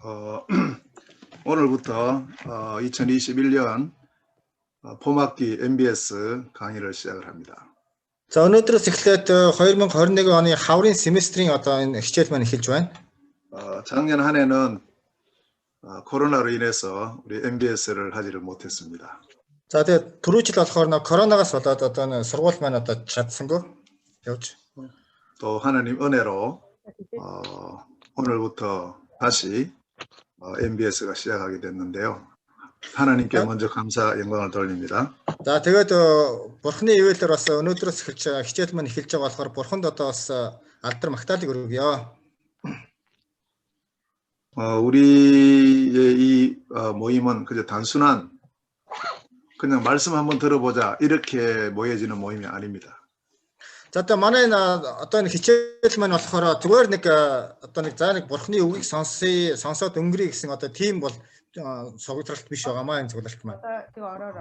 어, 오늘부터 2021년 봄학기 MBS 강의를 시작을 합니다. За өнөөдрөөс эхлээд 2021 оны хаврын семестрийн одоо энэ хичээл маань эхэлж байна. 작년 한 해는 코로나로 인해서 우리 MBS를 하지를 못했습니다. За тэгээд түрүү жил болохоор коронавигаас болоод одоо энэ сургууль маань одоо чадсангүй явж. 또 하나님 은혜로 오늘부터 다시 MBS가 시작하게 됐는데요. 하나님께 먼저 감사 영광을 돌립니다. За тэгээд бурхны ивэлээр бас өнөөдрөөс эхэлж хичээл маань эхэлж байгаа болохоор бурханд одоо бас алдар магтаалыг өргөё. 우리의 이 모임은 그저 단순한 그냥 말씀 한번 들어보자 이렇게 모여지는 모임이 아닙니다. За одоо манай одоо энэ хичээл маань болохоор зүгээр нэг одоо нэг заа нэг бурхны үгийг сонсоод өнгөрье гэсэн одоо тийм бол 소그트랄 биш байгаамаа энэ зөвлөлт маань.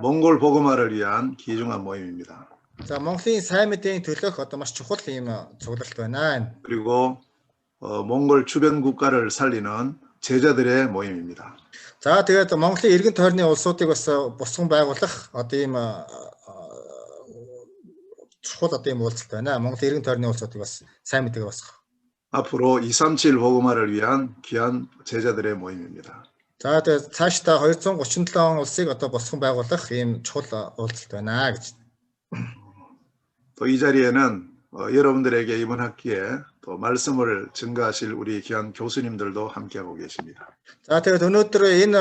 몽골 복음화를 위한 귀중한 모임입니다. За Монголын сайн мэдээний төлөөх одоо маш чухал ийм зөвлөлт байна. 그리고 몽골 주변 국가를 살리는 제자들의 모임입니다. За тэгээд Монголын эргэн тойрны улсуудыг бас бусган байгуулах одоо ийм чухал одоо ийм уулзалт байна. Монголын эргэн тойрны улсуудыг бас сайн мэдээгээ босгох. 앞으로 237 복음화를 위한 귀한 제자들의 모임입니다. За тэгээд цаашдаа 237 улсыг одоо босгон байгуулах ийм чухал уулзалт байна гэж. 또 이 자리에는 여러분들에게 이번 학기에 또 말씀을 증가하실 우리 귀한 교수님들도 함께하고 계십니다. За тэгээд өнөөдөр энэ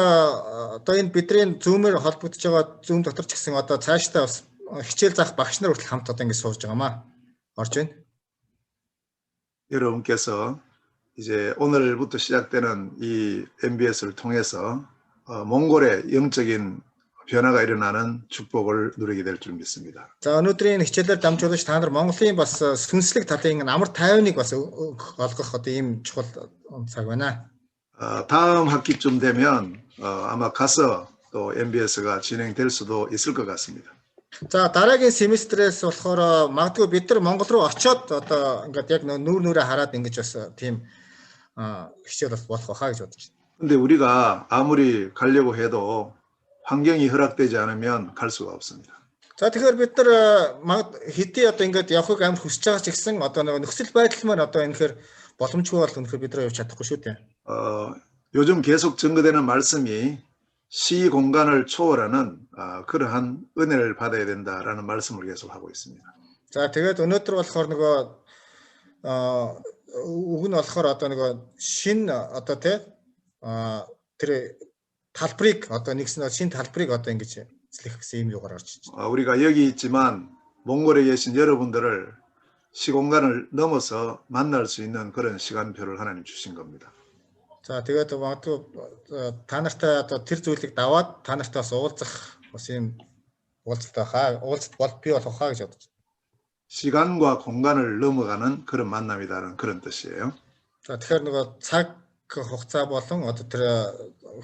одоо энэ бидний Zoom-ээр холбогдож байгаа Zoom дотор ч гэсэн одоо цаашдаа бас хичээл заах багш нар хүртэл хамт одоо ингэ сууж байгаамаа. Орж байна. 여러분께서 이제 오늘부터 시작되는 이 MBS를 통해서 몽골의 영적인 변화가 일어나는 축복을 누리게 될 줄 믿습니다. За өнөөдрийн хичээлээр дамжуулж та нар Монголын бас сүнслэг талын амар тайвныг бас олгох одоо ийм чухал цаг байна. 다음 학기쯤 되면 아마 가서 또 MBS가 진행될 수도 있을 것 같습니다. За дараагийн семестрээс болохоор магадгүй бид нар Монгол руу очиод одоо ингээд яг нүүрээ хараад ингэж бас тийм хичээл болох байхаа гэж бодож байна. 근데 우리가 아무리 가려고 해도 환경이 허락되지 않으면 갈 수가 없습니다. За тэгэхээр бид нар хэдий одоо ингээд явахыг амар хүсэж байгаа ч гэсэн одоо нөхцөл байдал маань одоо энэхээр боломжгүй бол үнэхээр бид нар явж чадахгүй шүү дээ. 요즘 계속 증거되는 말씀이 시 공간을 초월하는 그러한 은혜를 받아야 된다라는 말씀을 계속 하고 있습니다. За тэгээд өнөөдөр болохоор нөгөө үг нь болохоор одоо нөгөө шин одоо тэр талбарыг одоо нэгсэн шин талбарыг одоо ингэж эзлэх гэсэн юм юугаар орж байна. 우리가 여기 있지만 몽골에 계신 여러분들을 시공간을 넘어서 만날 수 있는 그런 시간표를 하나님 주신 겁니다. За тэгээд магадгүй та нартай одоо тэр зүйлийг даваад та нартай бас уулзах бас юм уулзалт байхаа уулзалт бол бий болох хаа гэж бодож байна. 시간과 공간을 넘어가는 그런 만남이다라는 그런 뜻이에요. За тэгэхээр нөгөө цаг хугацаа болон одоо тэр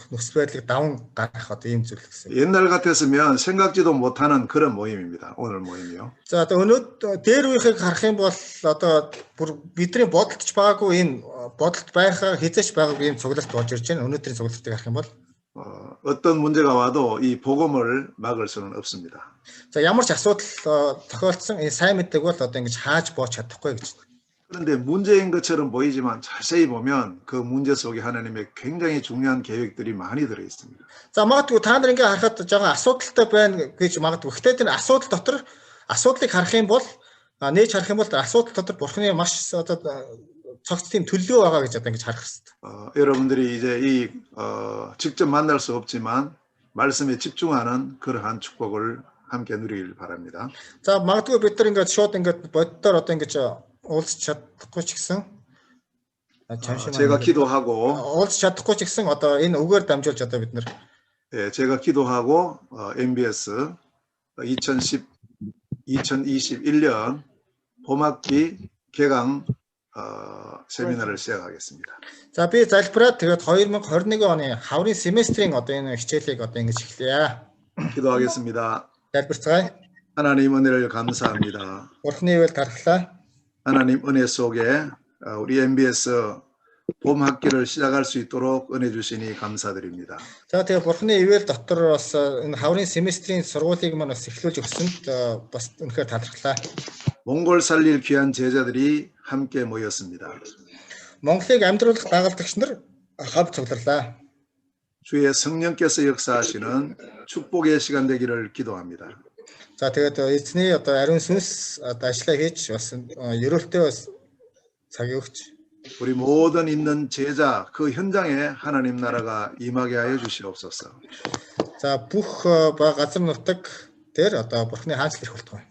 нөхцөл байдлыг даван гаргах одоо ийм зүйл гэсэн. 옛날 같았으면 생각지도 못하는 그런 모임입니다. 오늘 모임이요. За одоо өнөөдөр дээр үеийг харах юм бол одоо бүр бидний бодолтч байгаагүй энэ бодолт байхаа хязгаарч байгаагүй ийм цуглалт болж ирж байна. Өнөөдрийн цуглалтыг харах юм бол 어떤 문제가 와도 이 복음을 막을 수는 없습니다. За ямар ч асуудал тохиолдсон энэ сайн мэддэг бол одоо ингэж хааж бооч чадахгүй гэж. 그런데 문제인 것처럼 보이지만 자세히 보면 그 문제 속에 하나님의 굉장히 중요한 계획들이 많이 들어 있습니다. За магадгүй та нар ингээ харахад жоохон асуудалтай байна гэж магадгүй. Гэхдээ тэр асуудал дотор асуудлыг харах юм бол нээж харах юм бол асуудал дотор бурхны маш одоо цогц тийм төлөө байгаа гэж одоо ингэж харах хэрэгтэй. 여러분들이 이제 이 직접 만날 수 없지만 말씀에 집중하는 그러한 축복을 함께 누리길 바랍니다. За магадгүй бид нар ингээ шууд ингээ боддоор одоо ингээ уулзч чадахгүй ч гэсэн 제가 기도하고 уулзч чадахгүй ч гэсэн одоо энэ үгээр дамжуулж одоо бид нар 제가 기도하고 MBS 2021년 봄학기 개강 세미나를 시작하겠습니다. За би залбираад тэгээд 2021 оны хаврын семестрийн одоо энэ хичээлийг одоо ингэж эхлэе. 기도하겠습니다. залбирцгаая. 하나님 은혜를 감사합니다. Бурхны ивэл тархлаа. 하나님 은혜 속에 우리 MBS 봄 학기를 시작할 수 있도록 은혜 주시니 감사드립니다. За тэгээ бурхны ивэл дотор бас энэ хаврын семестрийн сургуулийг маань бас эхлүүлж өгсөнд бас үнэхээр талархлаа. 몽골 살릴 귀한 제자들이 함께 모였습니다. Монголыг амьдруулах дагалдагч нар хав цугларлаа. 주의 성령께서 역사하시는 축복의 시간 되기를 기도합니다. За тэгээд эзний одоо ариун сүнс одоо ажиллаа хийж бас ерөөлтөө бас цагийг өгч 우리 모든 있는 제자 그 현장에 하나님 나라가 임하게 하여 주시옵소서. за бүх газар нутаг дээр одоо бурхны хаанчлал ирэх болтугай.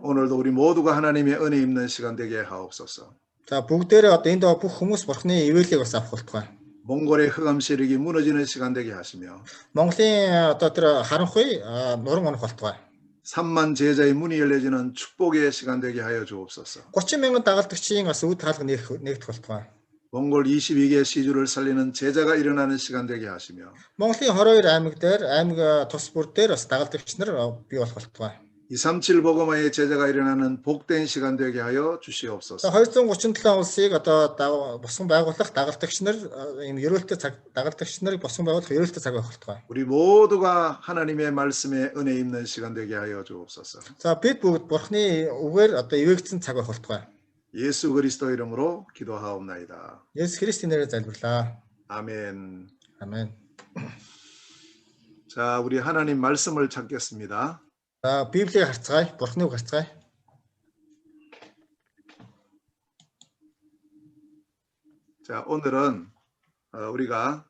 오늘도 우리 모두가 하나님의 은혜 입는 시간 되게 하옵소서. За бүгдээрээ одоо энд байгаа бүх хүмүүс бурхны ивэлийг бас авах болтугай. 몽골의 흑암 세력이 무너지는 시간 되게 하시며 Монголын одоо тэр харанхуй нуран онох болтугай. 3만 제자의 문이 열려지는 축복의 시간 되게 하여 주옵소서. 30 мянган дагалдагчийн бас үд хаалга нэгдэх болтугай. 몽골 22개 시주를 살리는 제자가 일어나는 시간 되게 하시며 Монголын 22 аймаг дээр аймаг тус бүр дээр бас дагалдагч нар бий болох болтугай. 237 복음화의 제자가 일어나는 복된 시간 되게 하여 주시옵소서. 237 улсыг одоо босгон байгуулах дагалдагч нар ийм ерөөлтөй цаг дагалдагч нарыг босгон байгуулах ерөөлтөй цаг байх болтугай. 우리 모두가 하나님의 말씀에 은혜 입는 시간 되게 하여 주옵소서. За бид бүгд бурхны үгээр одоо ивэгдсэн цаг байх болтугай. 예수 그리스도 이름으로 기도하옵나이다. Есүс Христийн нэрээр залбирлаа. 아멘. 아멘. 자, 우리 하나님 말씀을 찾겠습니다. За Библийг харцгаая, бурхны үг харцгаая. 자, 오늘은 우리가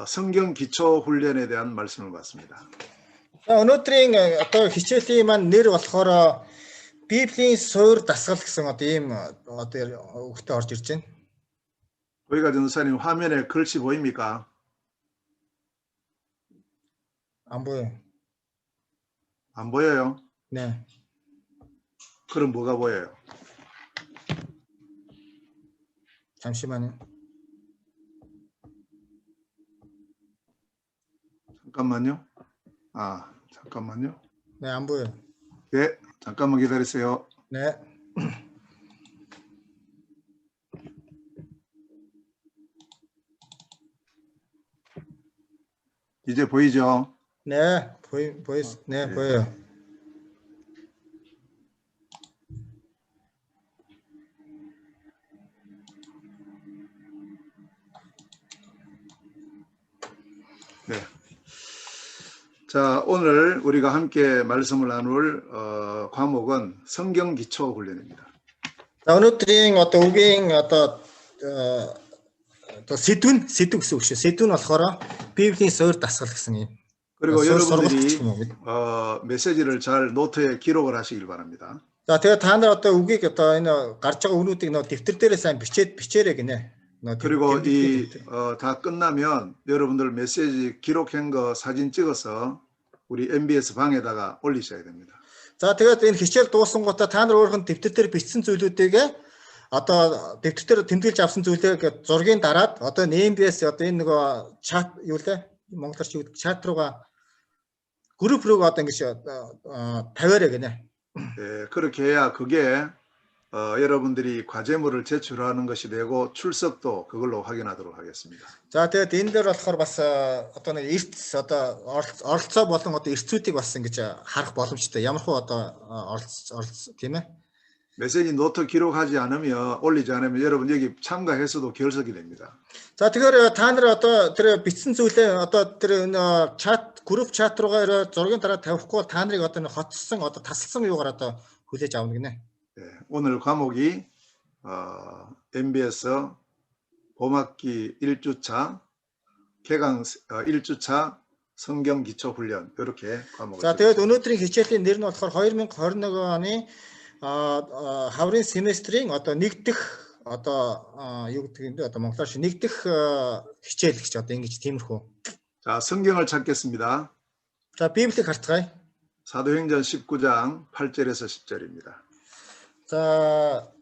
성경 기초 훈련에 대한 말씀을 받습니다. За өнөөдрийн одоо хичээлийн маань нэр болохоор Библийн суурь дасгал гэсэн одоо ийм одоо үгтэй орж ирж байна. 거기가 전도사님 화면에 글씨 보입니까? 안 보여. 안 보여요? 네. 그럼 뭐가 보여요? 잠시만요. 잠깐만요. 잠깐만요. 네, 안 보여요. 네, 잠깐만 기다리세요. 네. 이제 보이죠? 네, 네, 보여요. 네. 자, 오늘 우리가 함께 말씀을 나눌 과목은 성경 기초 훈련입니다. За өнөөдрийн одоо үгийн одоо сэдвэн гэсэн үг шүү. Сэдвэн болохоор Библийн суурь дасгал гэсэн юм. 그리고 여러분들이 메시지를 잘 노트에 기록을 하시길 바랍니다. За тэгээд та нар одоо үгийг одоо энэ гарч байгаа үнүүдийг нөө дэвтэр дээрээ сайн бичээрэй гинэ. 그리고 이 다 끝나면 여러분들 메시지 기록한 거 사진 찍어서 우리 MBS 방에다가 올리셔야 됩니다. За тэгээд энэ хичээл дуусангуудаа та нар өөрхөн дэвтэр дээр бичсэн зүйлүүдийг одоо дэвтэр дээр тэмдэглэж авсан зүйлээ зургийн дараад одоо MBS одоо энэ нөгөө чат юу лээ монголоор чи чат руугаа групп руугаа одоо ингэж тавиараа гинэ. 네, 그렇게 해야 그게 여러분들이 과제물을 제출하는 것이 되고 출석도 그걸로 확인하도록 하겠습니다. За тэгээд энэ дээр болохоор бас одоо нэг эрдэс одоо оролцоо болон одоо эрцүүдийг бас ингэж харах боломжтой. Ямархуу одоо оролц тийм ээ. 메시지 노트 기록하지 않으면 올리지 않으면 여러분 여기 참가해서도 결석이 됩니다. За тэгэхээр та нар одоо тэр бичсэн зүйлээ одоо тэр чат групп чат руугаа зургийн дараа тавихгүй бол та нарыг одоо хотсон одоо тасалсан юугаар одоо хүлээж авна гинэ. 네, 오늘 과목이 MBS 봄학기 1주차 개강 1주차 성경 기초 훈련 이렇게 과목을. За тэгээд өнөөдрийн хичээлийн нэр нь болохоор 2021 оны хаврын семестрийн одоо нэгдэх одоо юу гэдэг юм бэ одоо монголоор нэгдэх хичээл гэж одоо ингэж тиймэрхүү. 자, 성경을 찾겠습니다. За Библийг харцгаая. 사도행전 19장 8절에서 10절입니다. За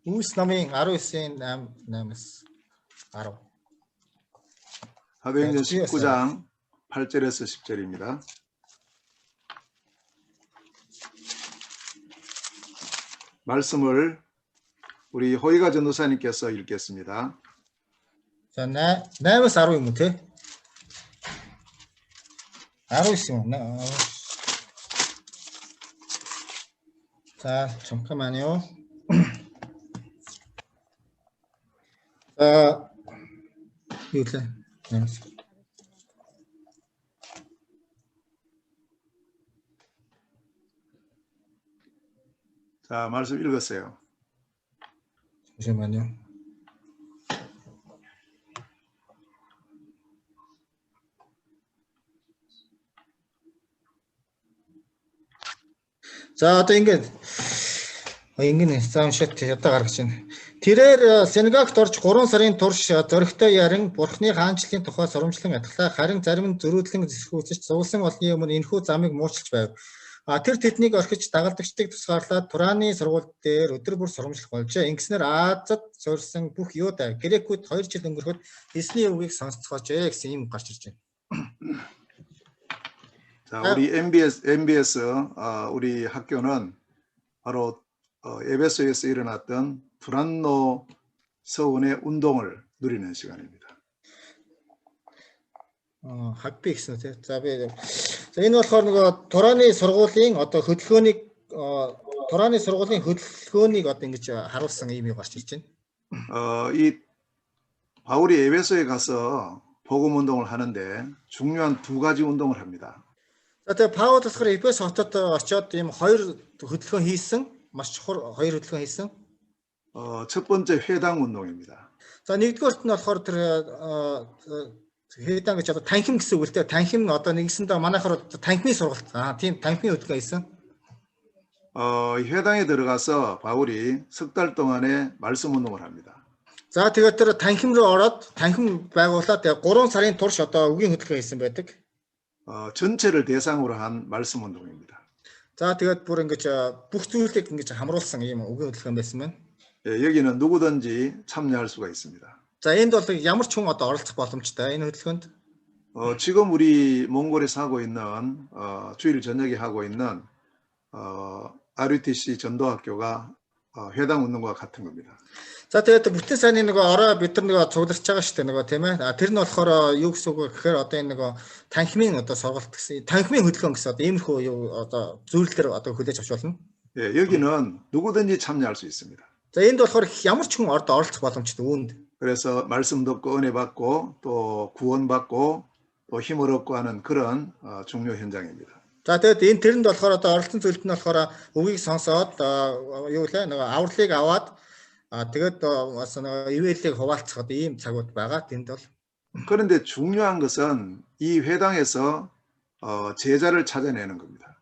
Үлс намын 19-ийн 8-аас 10. 사도행전 19장 8절에서 10절입니다. 말씀을 우리 호이가 전도사님께서 읽겠습니다. За 8-аас 10 юм уу те? 19 юм байна. За 잠깐만요. За юу лээ? 자, 말씀 읽으세요. 잠시만요. За одоо ингээд заамшигт ядаа гаргаж байна. Тэрээр синагогт орж 3 сарын турш зөрөгтэй ярин Бурхны хаанчлалын тухай сурамжлан атгалаа. Харин зарим нь зөрүүдлэн зэсхүүцэж зовлон олны өмнө энэхүү замыг муучилж байв. Тэр тэднийг орхиж дагалдагчдыг тусгаарлаад Тураны сургууль дээр өдөр бүр сурамжлах болжээ. Ингэснээр Азад суурсан бүх Юуда Грекүүд 2 жил өнгөрөхөд эсний үгийг сонсцоожээ гэсэн юм гарч ирж байна. 자, 우리 MBS 우리 학교는 바로 에베소에서 일어났던 두란노 서원의 운동을 누리는 시간입니다. 학비 гэсэн тийм. За би энэ болохоор нөгөө Тураны сургуулийн одоо хөдөлгөөнийг Тураны сургуулийн хөдөлгөөнийг одоо ингэж харуулсан юм гарч ирж байна. 이 바울이 에베소에 가서 복음 운동을 하는데 중요한 두 가지 운동을 합니다. За тэгээ Паул болохоор Эфес хотод очиод ийм 2 хөдөлгөөн хийсэн, маш чухал 2 хөдөлгөөн хийсэн. 첫 번째 회당 운동입니다. За нэгдүгээрт нь болохоор тэр 회당 гэж одоо танхим гэсэн үг л дээ. Танхим одоо нэгсэндээ манайхаар танхимын сургалт. Тийм танхимын хөдөлгөөн хийсэн. 회당에 들어가서 바울이 석 달 동안의 말씀 운동을 합니다. За тэгээд тэр танхим руу ороод танхим байгуулаад 3 сарын турш одоо үгийн хөдөлгөөн хийсэн байдаг. 전체를 대상으로 한 말씀 운동입니다. За тэгээд бүр ингэж бүх зүйлийг ингэж хамруулсан ийм үгийн хөдөлгөөн байсан байна. 여기는 누구든지 참여할 수가 있습니다. За энд бол ямар ч хүн одоо оролцох боломжтой энэ хөдөлгөөнд. 지금 우리 몽골에서 하고 있는 주일 저녁에 하고 있는 RUTC 전도학교가 회당 운동과 같은 겁니다. За тэгээд бүтэн сайнны нөгөө ороо бид нар нөгөө цугларч байгаа шүү дээ нөгөө тийм ээ. Тэр нь болохоор юу гэсэн үг вэ гэхээр одоо энэ нөгөө танхимын одоо сургалт гэсэн танхимын хөдөлгөөн гэсэн одоо иймэрхүү юу одоо зүйлээр одоо хүлээж авч болно. 예, 여기는 누구든지 참여할 수 있습니다. За энд болохоор ямар ч хүн оролцох боломжтой үүнд. 그래서 말씀 듣고 은혜 받고 또 구원 받고 또 힘을 얻고 하는 그런 중요 현장입니다. За тэгээд энэ тэрэнд болохоор одоо оролцсон зүйлд нь болохоор үгийг сонсоод юу лээ нөгөө авралыг аваад тэгээд бас нөгөө ивэлийг хуваалцах ийм цагууд байгаа. тэнд бол 그런데 중요한 것은 이 회당에서 제자를 찾아내는 겁니다.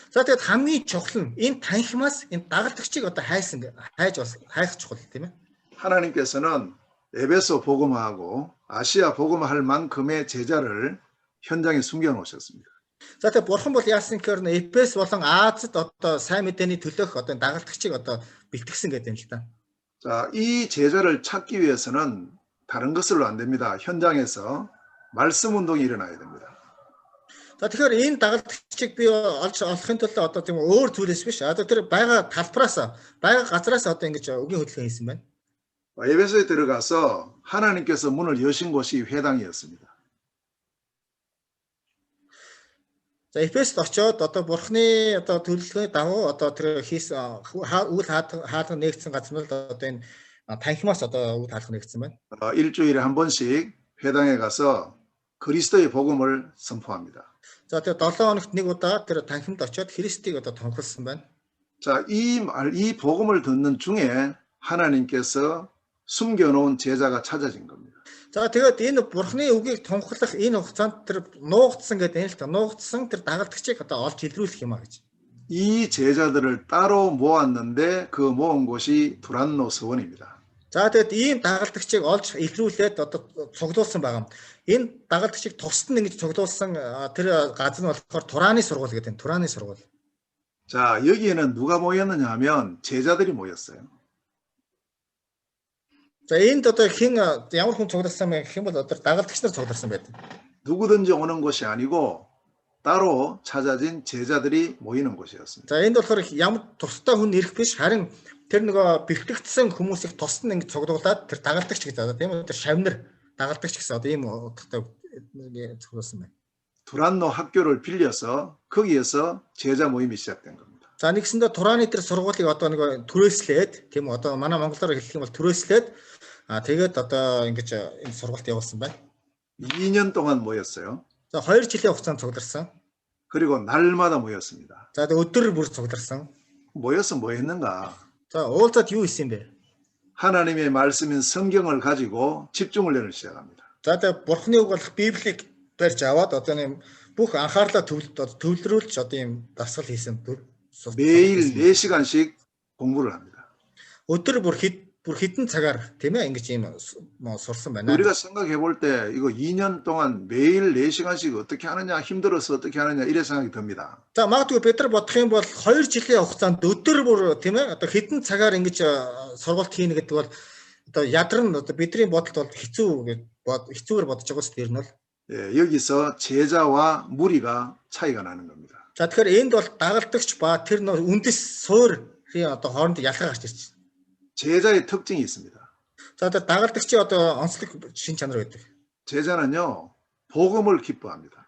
За тэгээд хамгийн чухал нь энэ танхимаас энэ дагалдагчийг одоо хайх чухал тийм ээ. 하나님께서는 에베소 복음화하고 아시아 복음화할 만큼의 제자를 현장에 숨겨 놓으셨습니다. За тэгээд бурхан бол яасан гэхээр Эфес болон Азад одоо сайн мэдээний төлөөх одоо дагалдагчийг одоо бэлтгэсэн гэдэг юм л та. 자, 이 제자를 찾기 위해서는 다른 것으로 안 됩니다. 현장에서 말씀 운동이 일어나야 됩니다. За тэгэхээр энэ дагалдагчийг би олохын тулд одоо тийм өөр зүйлээс биш. Одоо тэр байгаа талбараас байгаа газраас одоо ингэж үгийн хөдөлгөөн хийсэн байна. 에베소에 들어가서 하나님께서 문을 여신 곳이 회당이었습니다. За Эфест очоод одоо бурхны одоо төлөвлөгөөний дагуу одоо тэр хийсэн үйл хаалга нэгдсэн газар нь одоо энэ танхимаас одоо үйл хаалга нэгдсэн байна. 일주일에 한 번씩 회당에 가서 그리스도의 복음을 선포합니다. За тэр 7 хоногт нэг удаа тэр танхимд очоод Христийг одоо тунхагласан байна. 자, 이 복음을 듣는 중에 하나님께서 숨겨놓은 제자가 찾아진 겁니다. За тэгээд энэ бурхны үгийг тунхаглах энэ хугацаанд тэр нуугдсан гэдэг энэ л та нуугдсан тэр дагалдагчийг одоо олж илрүүлэх юм а гэж. 이 제자들을 따로 모았는데 그 모은 곳이 두란노 서원입니다. За тэгээд ийм дагалдагчийг олж илрүүлээд одоо цуглуулсан байгаа юм. Энэ дагалдагчийг тусад нь ингэж цуглуулсан тэр газар нь болохоор Тураны сургууль гэдэг. Тураны сургууль. 자, 여기에는 누가 모였느냐 하면 제자들이 모였어요. За энд одоо хэн ямар хүн цугласан бэ гэх юм бол одоо дагалдагч нар цугласан байдаг. 누구든지 오는 것이 아니고 따로 찾아진 제자들이 모이는 곳이었습니다. За энд болохоор ямар тустай хүн ирэх биш харин тэр нөгөө бэлтгэгдсэн хүмүүсийг тусад нь ингэ цуглуулад тэр дагалдагч гэж одоо тийм үү тэр шавнар дагалдагч гэсэн одоо ийм утгатай цуглуулсан байна. 두란노 학교를 빌려서 거기에서 제자 모임이 시작된 겁니다. За нэгсэндээ Тураны тэр сургуулийг одоо нэг түрээслээд тийм үү одоо манай монголоор хэлэх юм бол түрээслээд тэгээд одоо ингэж энэ сургуульд явуулсан байна. 2년 동안 모였어요. За 2 жилийн хугацаанд цугларсан. 그리고 날마다 모였습니다. За өдөр бүр цугларсан. 모여서 뭐 했는가? За уулзаад юу хийсэн бэ? 하나님의 말씀인 성경을 가지고 집중훈련을 시작합니다. За тэгээд Бурхны үг болох Библийг барьж аваад одоо нэг бүх анхаарлаа төвлөрүүлж одоо ийм дасгал хийсэн. 매일 4시간씩 공부를 합니다. өдөр бүр хідэн цагаар тийм ээ ингэж ийм сурсан байна. 우리가 생각해 볼 때 이거 2년 동안 매일 4시간씩 어떻게 하느냐 힘들어서 어떻게 하느냐 이래 생각이 듭니다. За магадгүй бид нар бодох юм бол 2 жилийн хугацаанд өдөр бүр тийм ээ одоо хідэн цагаар ингэж сургалт хийнэ гэдэг бол одоо ядарн одоо бидний бодолд бол хэцүүгээр бодож байгаа шүү дээ нь бол. 예, 여기서 제자와 무리가 차이가 나는 겁니다. За тэгэхээр энд бол дагалдагч ба тэр үндэс суурийн одоо хооронд ялгаа гарч ирж байна. 제자의 특징이 있습니다. За одоо дагалдагчийн одоо онцлог шин чанар байдаг. 제자는요, 복음을 기뻐합니다.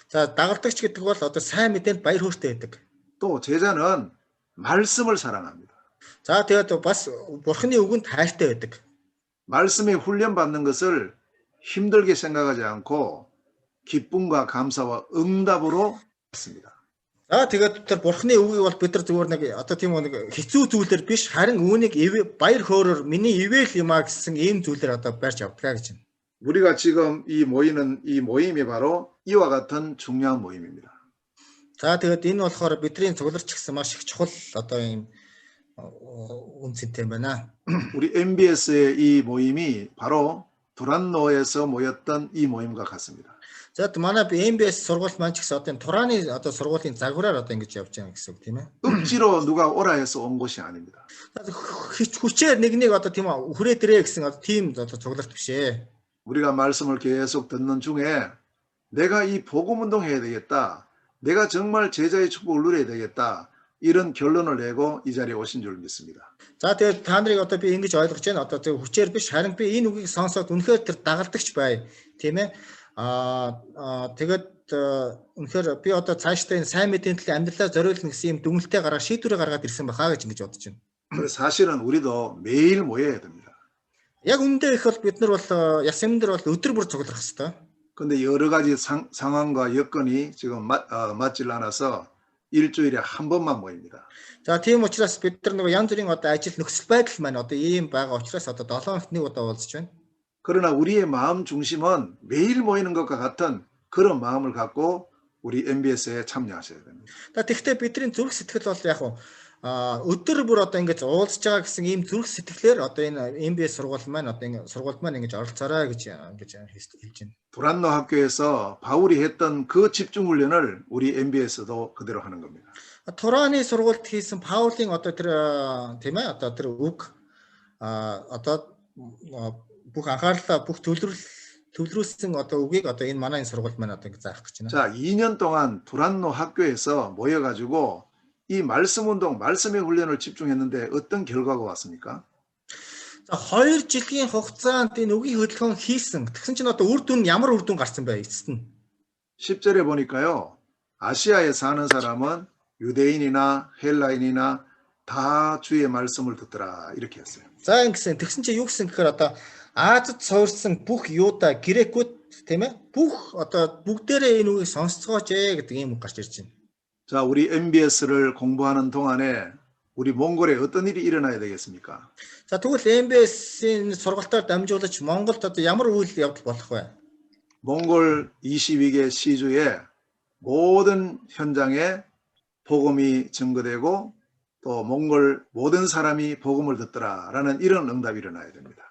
За дагалдагч гэдэг бол одоо сайн мэдээнд баяр хөөртэй байдаг. 또 제자는 말씀을 사랑합니다. За тэгээд бас Бурхны үгэнд хайртай байдаг. 말씀에 훈련받는 것을 힘들게 생각하지 않고 기쁨과 감사와 응답으로 받습니다. За тэгээд тэр Бурхны үгийг бол бид нар зүгээр нэг одоо тийм нэг хэцүү зүйлээр биш харин үүнийг баяр хөөрөөр миний ивэл юмаа гэсэн ийм зүйлээр одоо барьж авдгаа гэж байна. 우리가 지금 이 모임이 바로 이와 같은 중요한 모임입니다. За тэгээд энэ болохоор бидний цугларч гисэн маш их чухал одоо ийм үнцэнтэй байна. 우리 MBS의 이 모임이 바로 두란노에서 모였던 이 모임과 같습니다. За манай MBS сургууль маань ч гэсэн одоо Тураны одоо сургуулийн загвараар одоо ингэж явж байгаа гэсэн үг тийм ээ. 억지로 누가 오라 해서 온 것이 아닙니다. хүчээр нэг одоо тийм хүрээд ирээ гэсэн одоо тийм одоо цугларт биш ээ. 우리가 말씀을 계속 듣는 중에 내가 이 복음 운동해야 되겠다. 내가 정말 제자의 축복을 누려야 되겠다. 이런 결론을 내고 이 자리에 오신 줄 믿습니다. За тэгээд та нарыг одоо би ингэж ойлгож байна. Одоо зөв хүчээр биш харин би энэ үгийг сонсоод үнэхээр тэр дагалдагч бай. Тийм ээ. Тэгээд үнэхээр би одоо цаашдаа энэ сайн мэдээний төлөө амьдралаа зориулна гэсэн юм дүгнэлтээ гаргаад шийдвэрээ гаргаад ирсэн байхаа гэж ингэж бодож байна. 그래서 사실은 우리도 매일 모여야 됩니다. Яг үндэ их бол бид нар бол ясамнэр бол өдөр бүр цуглах хэрэгтэй. 근데 여러 가지 상황과 여건이 지금 맞질 않아서 일주일에 한 번만 모입니다. За тийм учраас бид нар нэг янз бүрийн одоо ажил нөхцөл байдал маань одоо ийм байгаа учраас одоо 7 хоногт нэг удаа уулзж байна. 그러나 우리의 마음 중심은 매일 모이는 것과 같은 그런 마음을 갖고 우리 MBS에 참여하셔야 됩니다. Тэгэхдээ бидний зүрх сэтгэл бол яг өдөр бүр одоо ингэж уулзж байгаа гэсэн ийм зүрх сэтгэлээр одоо энэ MBS сургууль маань одоо ингэ сургуульд маань ингэж оролцоорой гэж хэлж байна. 두란노 학교에서 바울이 했던 그 집중 훈련을 우리 MBS도 그대로 하는 겁니다. Тураны сургуульд хийсэн Паулийн одоо тэр тийм ээ одоо тэр үг одоо бүх анхаарлаа бүх төвлөрүүлсэн одоо үгийг одоо энэ манай сургуульд маань одоо ингэ заах гэж байна. 자, 2년 동안 두란노 학교에서 모여 가지고 이 말씀 운동, 말씀의 훈련을 집중했는데 어떤 결과가 왔습니까? За 2 жилийн хугацаанд энэ үгийн хөдөлгөөн хийсэн. Тэгсэн чинь одоо үр дүн ямар үр дүн гарсан бэ эцэст нь? 10절에 보니까요. 아시아에 사는 사람은 유대인이나 헬라인이나 다 주의 말씀을 듣더라. 이렇게 했어요. За ингэсэн тэгсэн чинь юу гэсэн гэхээр одоо Азад суурьсан бүх Юуда, Грекүүд тийм ээ бүх одоо бүгдээрээ энэ үгийг сонсцгооч гэдэг ийм үг гарч ирж байна. 자, 우리 MBS를 공부하는 동안에 우리 몽골에 어떤 일이 일어나야 되겠습니까? За тэгвэл MBS-ийн сургалтаар дамжуулж Монголд одоо ямар үйл явдал болох вэ? 몽골 22개 시주의 모든 현장에 복음이 증거되고 또 몽골 모든 사람이 복음을 듣더라라는 이런 응답이 일어나야 됩니다.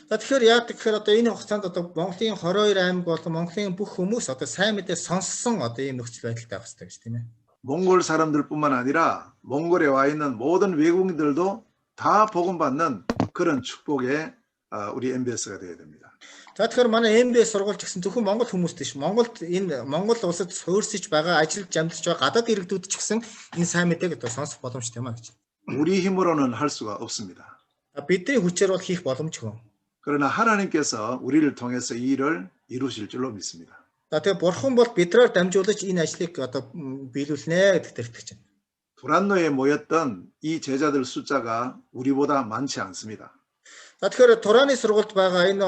За тэгэхээр яа гэхээр одоо энэ хугацаанд одоо Монголын 22 аймаг болон Монголын бүх хүмүүс одоо сайн мэдээ сонссон одоо ийм нөхцөл байдалтай байх хэрэгтэй гэж тийм ээ. 몽골 사람들뿐만 아니라 몽골에 와 있는 모든 외국인들도 다 복음 받는 그런 축복의 우리 MBS가 되어야 됩니다. За тэгэхээр манай MBS сургууль гэсэн зөвхөн Монгол хүмүүст биш. Монголд энэ Монгол улсад суурьсж байгаа ажиллаж амьдарч байгаа гадаад иргэдүүд ч гэсэн энэ сайн мэдээг одоо сонсох боломжтой юм а гэж. 우리 힘으로는 할 수가 없습니다. Бидний хүчээр бол хийх боломжгүй. 그러나 하나님께서 우리를 통해서 이 일을 이루실 줄로 믿습니다. За тэгээ бурхан бол бидрээр дамжуулж энэ ажлыг одоо биелүүлнэ гэдэгт итгэж байна. 두란노에 모였던 이 제자들 숫자가 우리보다 많지 않습니다. За тэгэхээр Тураны сургуульд байгаа энэ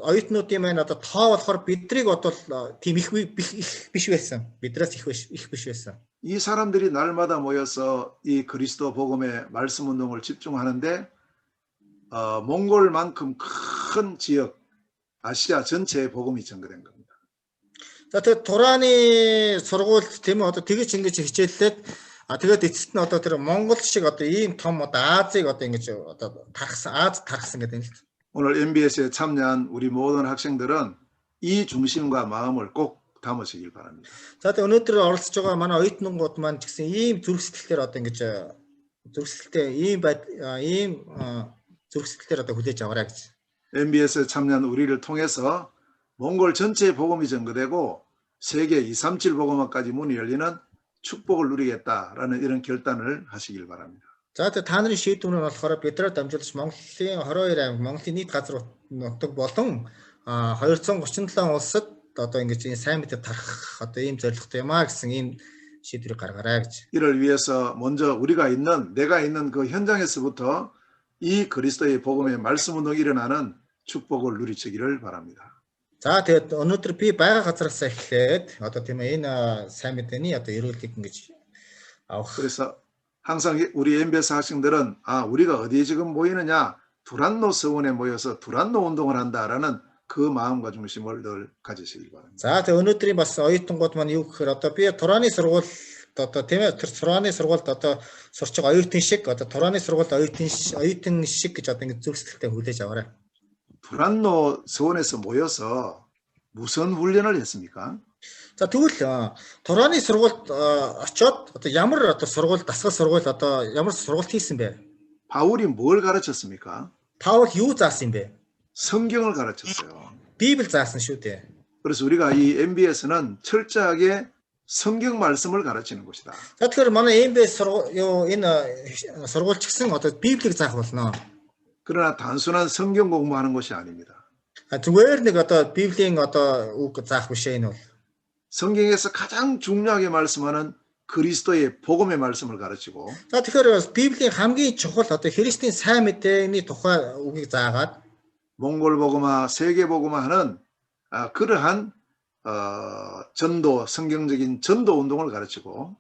оюутнуудын маань одоо тоо болохоор бидрийг бодвол тийм их биш байсан. Бидраас их биш байсан. 이 사람들이 날마다 모여서 이 그리스도 복음의 말씀 운동을 집중하는데 몽골만큼 큰 지역 아시아 전체에 복음이 전거된 겁니다. За тэгээд Тураны сургуульд тийм одоо тэгж ингэж хичээллээд тэгээд эцэст нь одоо тэр Монгол шиг одоо ийм том одоо Азийг одоо ингэж одоо тархсан гэдэг юм л. 오늘 MBS에 참여한 우리 모든 학생들은 이 중심과 마음을 꼭 담으시길 바랍니다. За тэгээд өнөөдөр оролцож байгаа манай оюутнууд маань ч гэсэн ийм зүрх сэтгэлээр одоо ингэж зүрх сэтгэлтэй ийм зүрх сэтгэлээр одоо хүлээж аваарай гэж. MBS에 참여한 우리를 통해서 몽골 전체에 복음이 전거되고 세계 237 복음화까지 문이 열리는 축복을 누리겠다라는 이런 결단을 하시길 바랍니다. За тэгээд та нарын шийдвэр нь болохоор бидрээр дамжуулж Монголын 22 аймаг, Монголын нийт газар нутаг болон 237 улсад одоо ингэж энэ сайн мэдээ тарах одоо ийм зорилготой юм а гэсэн ийм шийдвэрийг гаргаарай гэж. 이를 위해서 먼저 내가 있는 그 현장에서부터 이 그리스도의 복음의 말씀 운동이 일어나는 축복을 누리시기를 바랍니다. За тэгээд өнөөдөр би байгаа газараас эхлээд одоо тийм энэ сайн мэдээний одоо эрүүлгийг ингэж авах. 그래서 항상 우리 MBS 학생들은 우리가 어디에 지금 모이느냐 두란노 서원에 모여서 두란노 운동을 한다라는 그 마음과 중심을 늘 가지시길 바랍니다. За тэгээд өнөөдрийн бас оюутнууд маань юу гэхээр одоо би Тураны сургууль одоо тийм ээ Тураны сургуульд одоо сурч байгаа оюутан шиг одоо Тураны сургуульд оюутан шиг гэж одоо ингэ зүрх сэтгэлтэй хүлээж аваарай. 두란노 서원에서 모여서 무슨 훈련을 했습니까? За тэгвэл Тураны сургуульд очоод одоо ямар одоо сургууль дасгал сургууль одоо ямар сургууль хийсэн бэ? 바울이 뭘 가르쳤습니까? Паул юу заасан юм бэ? 성경을 가르쳤어요. Библи заасан шүү дээ. 그래서 우리가 이 MBS는 철저하게 성경 말씀을 가르치는 곳이다. За тэгэхээр манай MBS энэ сургууль ч гэсэн одоо Библийг заах болно. 그러나 단순한 성경 공부하는 것이 아닙니다. Зүгээр нэг одоо Библийн одоо үг заах биш энэ бол. 성경에서 가장 중요하게 말씀하는 그리스도의 복음의 말씀을 가르치고 За тэгэхээр Библийн хамгийн чухал одоо Христийн сайн мэдээний тухай үгийг заагаад 몽골 복음화, 세계 복음화하는 그러한 전도 성경적인 전도 운동을 가르치고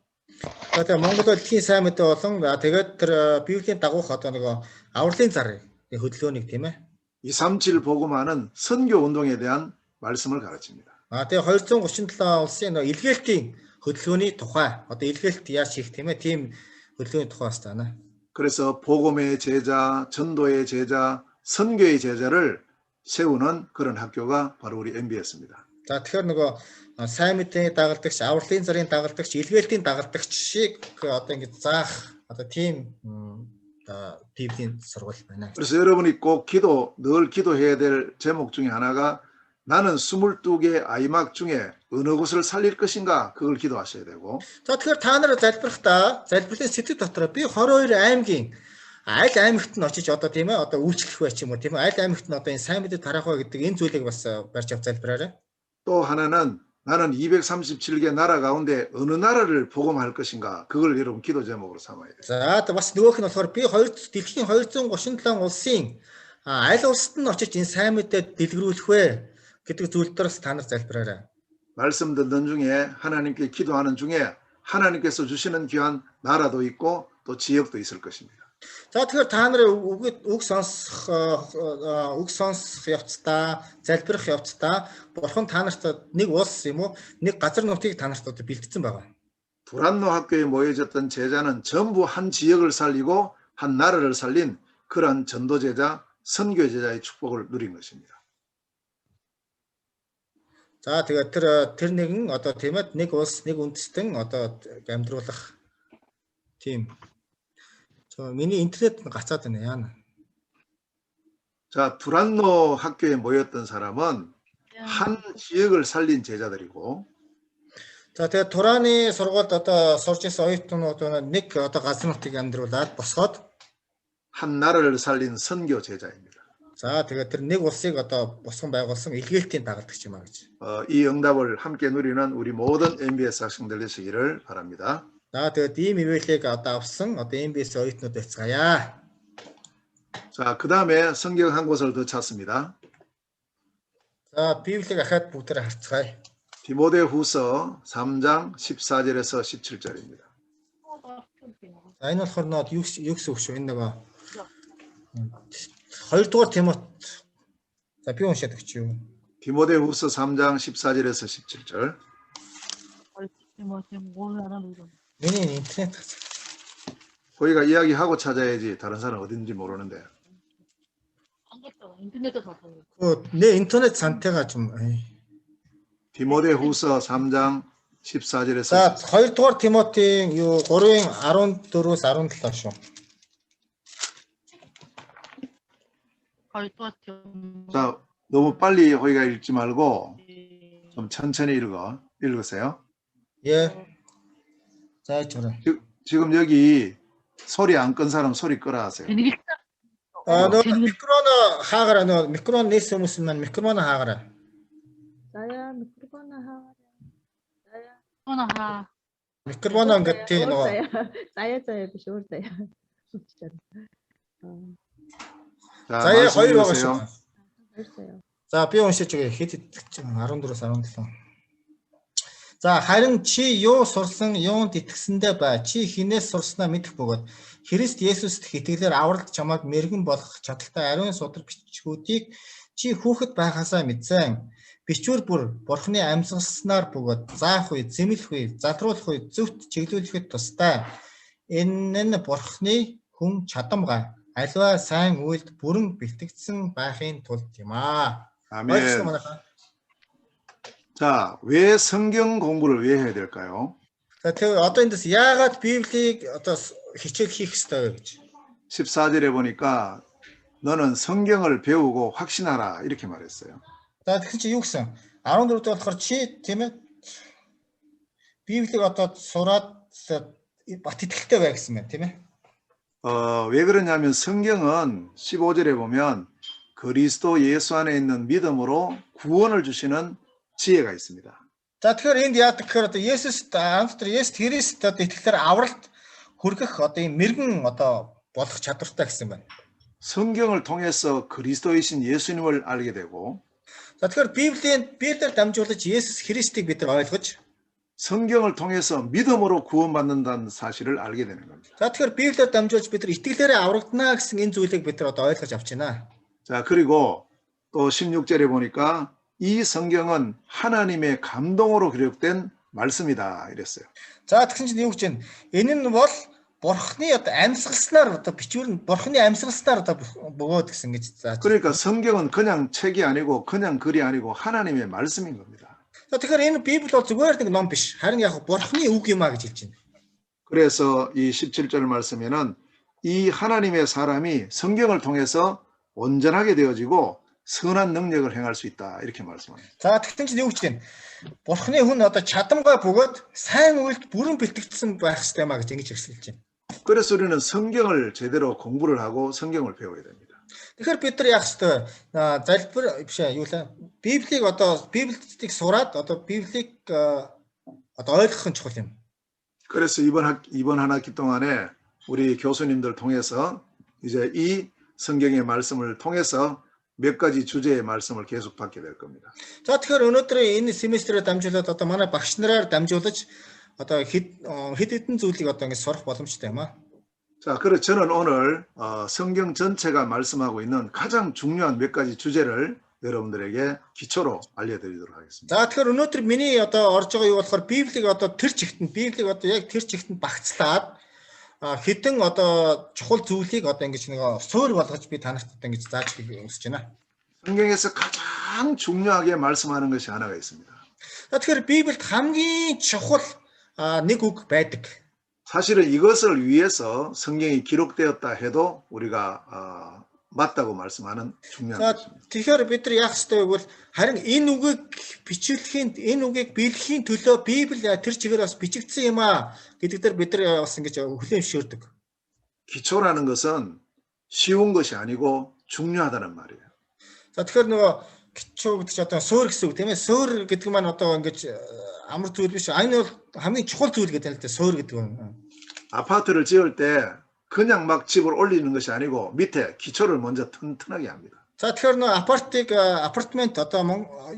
тэгээд Монгол улсын сайн мэдээ болон тэгээд тэр Библийн дагуух одоо нэг авралын зар хөдөлгөөнийг тийм ээ 237 복음화는 선교 운동에 대한 말씀을 가르칩니다. тэгээд 237 улсын илгээлтийн хөдөлгөөний тухай одоо илгээлт яаж хийх тийм ээ тийм хөдөлгөөний тухай бас заана. 그래서 복음의 제자, 전도의 제자, 선교의 제자를 세우는 그런 학교가 바로 우리 MBS입니다. За тэгэхээр нөгөө сайн мэдээний дагалдагч, авралын зарын дагалдагч, илгээлтийн дагалдагч шиг одоо ингэж заах одоо тийм Библийн сургууль байна. 그래서 여러분이 꼭 늘 기도해야 될 제목 중에 하나가 나는 22개 아이막 중에 어느 곳을 살릴 것인가 그걸 기도하셔야 되고. За тэгэхээр та нар залбирахдаа залбирлын сэтгэл дотор би 22 аймгийн аль аймагт нь очиж одоо тийм ээ одоо үйлчлэх бай ч юм уу тийм ээ аль аймагт нь одоо энэ сайн мэдээ тараах бай гэдэг энэ зүйлийг бас барьж авч залбираарай. 또 하나는 나는 237개 나라 가운데 어느 나라를 복음할 것인가 그걸 여러분 기도 제목으로 삼아야 돼요. За бас нөгөөх нь болохоор би дэлхийн 237 улсын аль улсад нь очиж энэ сайн мэдээ дэлгэрүүлэх вэ гэдэг зүйл доорс та нар залбираарай. 말씀 듣는 중에 하나님께 기도하는 중에 하나님께서 주시는 귀한 나라도 있고 또 지역도 있을 것입니다. За тэгэхээр та нар үг сонсох явцдаа залбирах явцдаа бурхан та нарт нэг улс юм уу нэг газар нутгийг та нарт одоо бэлтгэсэн байгаа. 두란노 학교에 모여졌던 제자는 전부 한 지역을 살리고 한 나라를 살린 그런 전도 제자, 선교 제자의 축복을 누린 것입니다. За тэгээд тэр нэгэн одоо тийм ээ нэг улс нэг үндэстэн одоо амьдруулах тийм. Миний интернет гацаад байна яана. 자, 두란노 학교에 모였던 사람은 한 지역을 살린 제자들이고 За тэгээд Тураны сургуульд одоо сурч ирсэн оюутнууд нэг одоо газруудыг амьдруулад босгоод 한 나라를 살린 선교 제자입니다. за тэгээд тэр нэг улсыг одоо босгон байгуулсан илгээлтийн дагалдагч юм а гэж. 이 응답을 함께 누리는 우리 모든 MBS 학생들 되시기를 바랍니다. За тэгээд ийм ивэлийг одоо авсан одоо MBS оюутнууд байцгаая. 자, 그 다음에 성경 한 곳을 더 찾습니다. За Библийг ахаад бүгдээр харцгаая. 디모데후서 3장 14절에서 17절입니다. За энэ болохоор нод юу гэсэн үг шүү? Энэ нөгөө 2 дугаар Тимот. За би уншаад өгч юу. 디모데후서 3장 14절에서 17절. миний интернет. 거기가 이야기하고 찾아야지 다른 사람 어딘지 모르는데. 내 인터넷 상태가 좀. 디모데후서 3장 14절에서. 자, 2 дугаар Тимотийн юу 3-ын 14-өөс 17 шүү. 자, 너무 빨리 거기가 읽지 말고 좀 천천히 읽으세요. 예. 자, 저래. 지금 여기 소리 안 끈 사람 소리 끄라 하세요. 너 미크로나 하가라. 너 미크로 내서 무슨 난 미크로나 하가라. Saya mikrofon ha. 미크로나 같이 너. Saya 비쇼 saya. 자, 자예 거의 말씀해주세요. 했어요. 자, би уншиж өгье. хэд 14-өөс 17. За, харин чи юу сурсан, юунд итгэсэндээ бай. Чи хинээс сурснаа мэдэх бөгөөд Христ Есүст итгэлээр авралт чамайг мэрэгэн болгох чадaltaй ариун судар бичгүүдийг чи хүүхэд байхасаа мэдсэн. Бичвэр бүр Бурхны амьсгалснаар бөгөөд заах үе, зэмлэх үе, задруулах үе, зөвхт чиглүүлэхэд тустай. Энэ нь Бурхны хүн чадамгай. Аливаа сайн үйлд бүрэн бэлтгэгдсэн байхын тулд юм аа. 아멘. 자, 왜 성경 공부를 왜 해야 될까요? За тэр одоо эндээс яагаад Библийг одоо хичээл хийх ёстой вэ гэж. 14절에 보니까 너는 성경을 배우고 확신하라 이렇게 말했어요. За тэгэхээр чи юу гэсэн? 14-д болохоор чи тийм ээ Библийг одоо сураад бат итгэлтэй бай гэсэн байна, тийм ээ. 왜 그러냐면 성경은 15절에 보면 그리스도 예수 안에 있는 믿음으로 구원을 주시는 지혜가 있습니다. За тэгэхээр энд яадаг гэхээр одоо Есүст Есүс Христ одоо итгэлээр авралт хүргэх одоо ийм мэрэгэн одоо болох чадвартай гэсэн байна. 성경을 통해서 그리스도이신 예수님을 알게 되고 За тэгэхээр Библиэр дамжуулж Есүс Христийг бид нар ойлгож 성경을 통해서 믿음으로 구원받는다는 사실을 알게 되는 겁니다. за тэгэхээр Библиэр дамжуулж бид нар итгэлээрээ аврагдана гэсэн энэ зүйлийг бид нар одоо ойлгож авч байна. 자, 그리고 또 16절에 보니까 이 성경은 하나님의 감동으로 기록된 말씀이다 이랬어요. За тэгсэн чинь юу гэж байна? Энэ нь бол Бурхны одоо амьсгалснаар одоо бичвэр нь Бурхны амьсгалснаар одоо бөгөөд гэсэн гэж зааж. 그러니까 성경은 그냥 책이 아니고 그냥 글이 아니고 하나님의 말씀인 겁니다. За тэгэхээр энэ Библи бол зүгээр нэг ном биш. Харин яг Бурхны үг юм а гэж хэлж байна. 그래서 이 17절 말씀에는 이 하나님의 사람이 성경을 통해서 온전하게 되어지고 선한 능력을 행할 수 있다 이렇게 말씀합니다. За тэгсэн чинь юу гэж байна? Бурхны хүн одоо чадамгай бөгөөд сайн үйлд бүрэн бэлтгэгдсэн байх ёстой юм а гэж ингэж хэлж байна. 그래서 우리는 성경을 제대로 공부를 하고 성경을 배워야 됩니다. Тэгэхээр бид нар яах ёстой? Залбир биш юу лээ. Библийг одоо Библийг сураад одоо Библийг одоо ойлгох нь чухал юм. 그래서 이번 한 학기 동안에 우리 교수님들 통해서 이제 이 성경의 말씀을 통해서 몇 가지 주제의 말씀을 계속 받게 될 겁니다. За тэгэхээр өнөөдрийн энэ семестрээр дамжуулаад одоо манай багш нараар дамжуулж одоо хэд хэдэн зүйлийг одоо ингэ сурах боломжтой юм аа. 자, 그래서 저는 오늘 성경 전체가 말씀하고 있는 가장 중요한 몇 가지 주제를 여러분들에게 기초로 알려드리도록 하겠습니다. За тэгэхээр өнөөдөр миний одоо орж байгаа юу болохоор Библийг одоо тэр чигтэнд Библийг одоо яг тэр чигтэнд багцлаад хэдэн одоо чухал зүйлийг одоо ингэж нэг суурь болгож би танарт одоо ингэж зааж өгөх хүсэж байна. 성경에서 가장 중요하게 말씀하는 것이 하나가 있습니다. За тэгэхээр Библиэд хамгийн чухал нэг үг байдаг. 사실은 이것을 위해서 성경이 기록되었다 해도 우리가 맞다고 말씀하는 중요한 За 것입니다. тэгэхээр бид нар яах ёстой вэ гэвэл харин энэ үгийг бичлэхийн энэ үгийг биелэхийн төлөө Библи тэр чигээр бас бичигдсэн юм аа гэдэг дээр бид нар бас ингэж хүлээн зөвшөөрдөг. 기초라는 것은 쉬운 것이 아니고 중요하다는 말이에요. За тэгэхээр нөгөө гिचүү гэдэг чинь одоо суурь гэсэн үг тийм ээ. Суурь гэдэг маань одоо ингэж амар зүйл биш. Энэ бол хамгийн чухал зүйл гэдэг нь л дээ суурь гэдэг нь. 아파트를 지을 때 그냥 막 집을 올리는 것이 아니고 밑에 기초를 먼저 튼튼하게 합니다. За тэгэхээр нөгөө апартмент одоо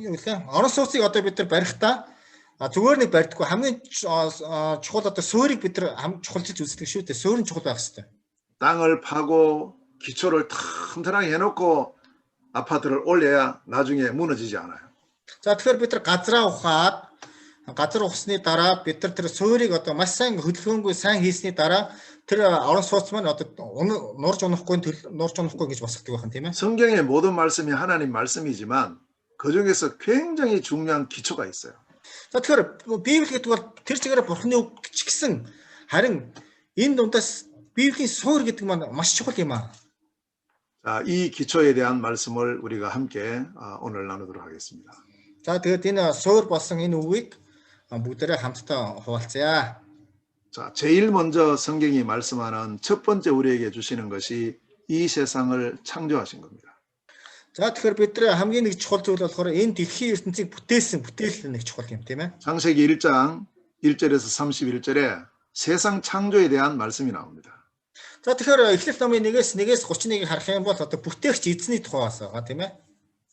юу гэлээ орон сууцыг одоо бид нар барихдаа зүгээр нэг барьдаггүй хамгийн чухал одоо суурийг бид нар чухалчилж үздэг шүү дээ. суурь нь чухал байх хэрэгтэй. 땅을 파고 기초를 튼튼하게 해놓고 아파트를 올려야 나중에 무너지지 않아요. За тэгэхээр бид нар газар ухсны дараа бид нар тэр суурийг одоо маш сайн хөдөлгөөнгүй сайн хийсний дараа тэр орон сууц маань одоо нурж унахгүй гэж босгодог байх юм тийм ээ. 성경의 모든 말씀이 하나님 말씀이지만 그 중에서 굉장히 중요한 기초가 있어요. За тэгэхээр Библи гэдэг бол тэр чигээр Бурхны үг ч гэсэн харин энэ дундаас Библийн суурь гэдэг маань маш чухал юм аа. 자, 이 기초에 대한 말씀을 우리가 함께 오늘 나누도록 하겠습니다. За тэгээд энэ суурь болсон энэ үгийг бүгдээрээ хамтдаа хуваалцъя. 자, 제일 먼저 성경이 말씀하는 첫 번째 우리에게 주시는 것이 이 세상을 창조하신 겁니다. За тэгэхээр бид нар хамгийн нэг чухал зүйл болохоор энэ дэлхийн ертөнцийг бүтээсэн бүтээл нэг чухал юм тийм ээ. 창세기 1장 1절에서 31절에 세상 창조에 대한 말씀이 나옵니다. За тэгэхээр Эхлэл номын 1-ээс 31-ийг харах юм бол одоо бүтээгч эзний тухай бас байгаа тийм ээ.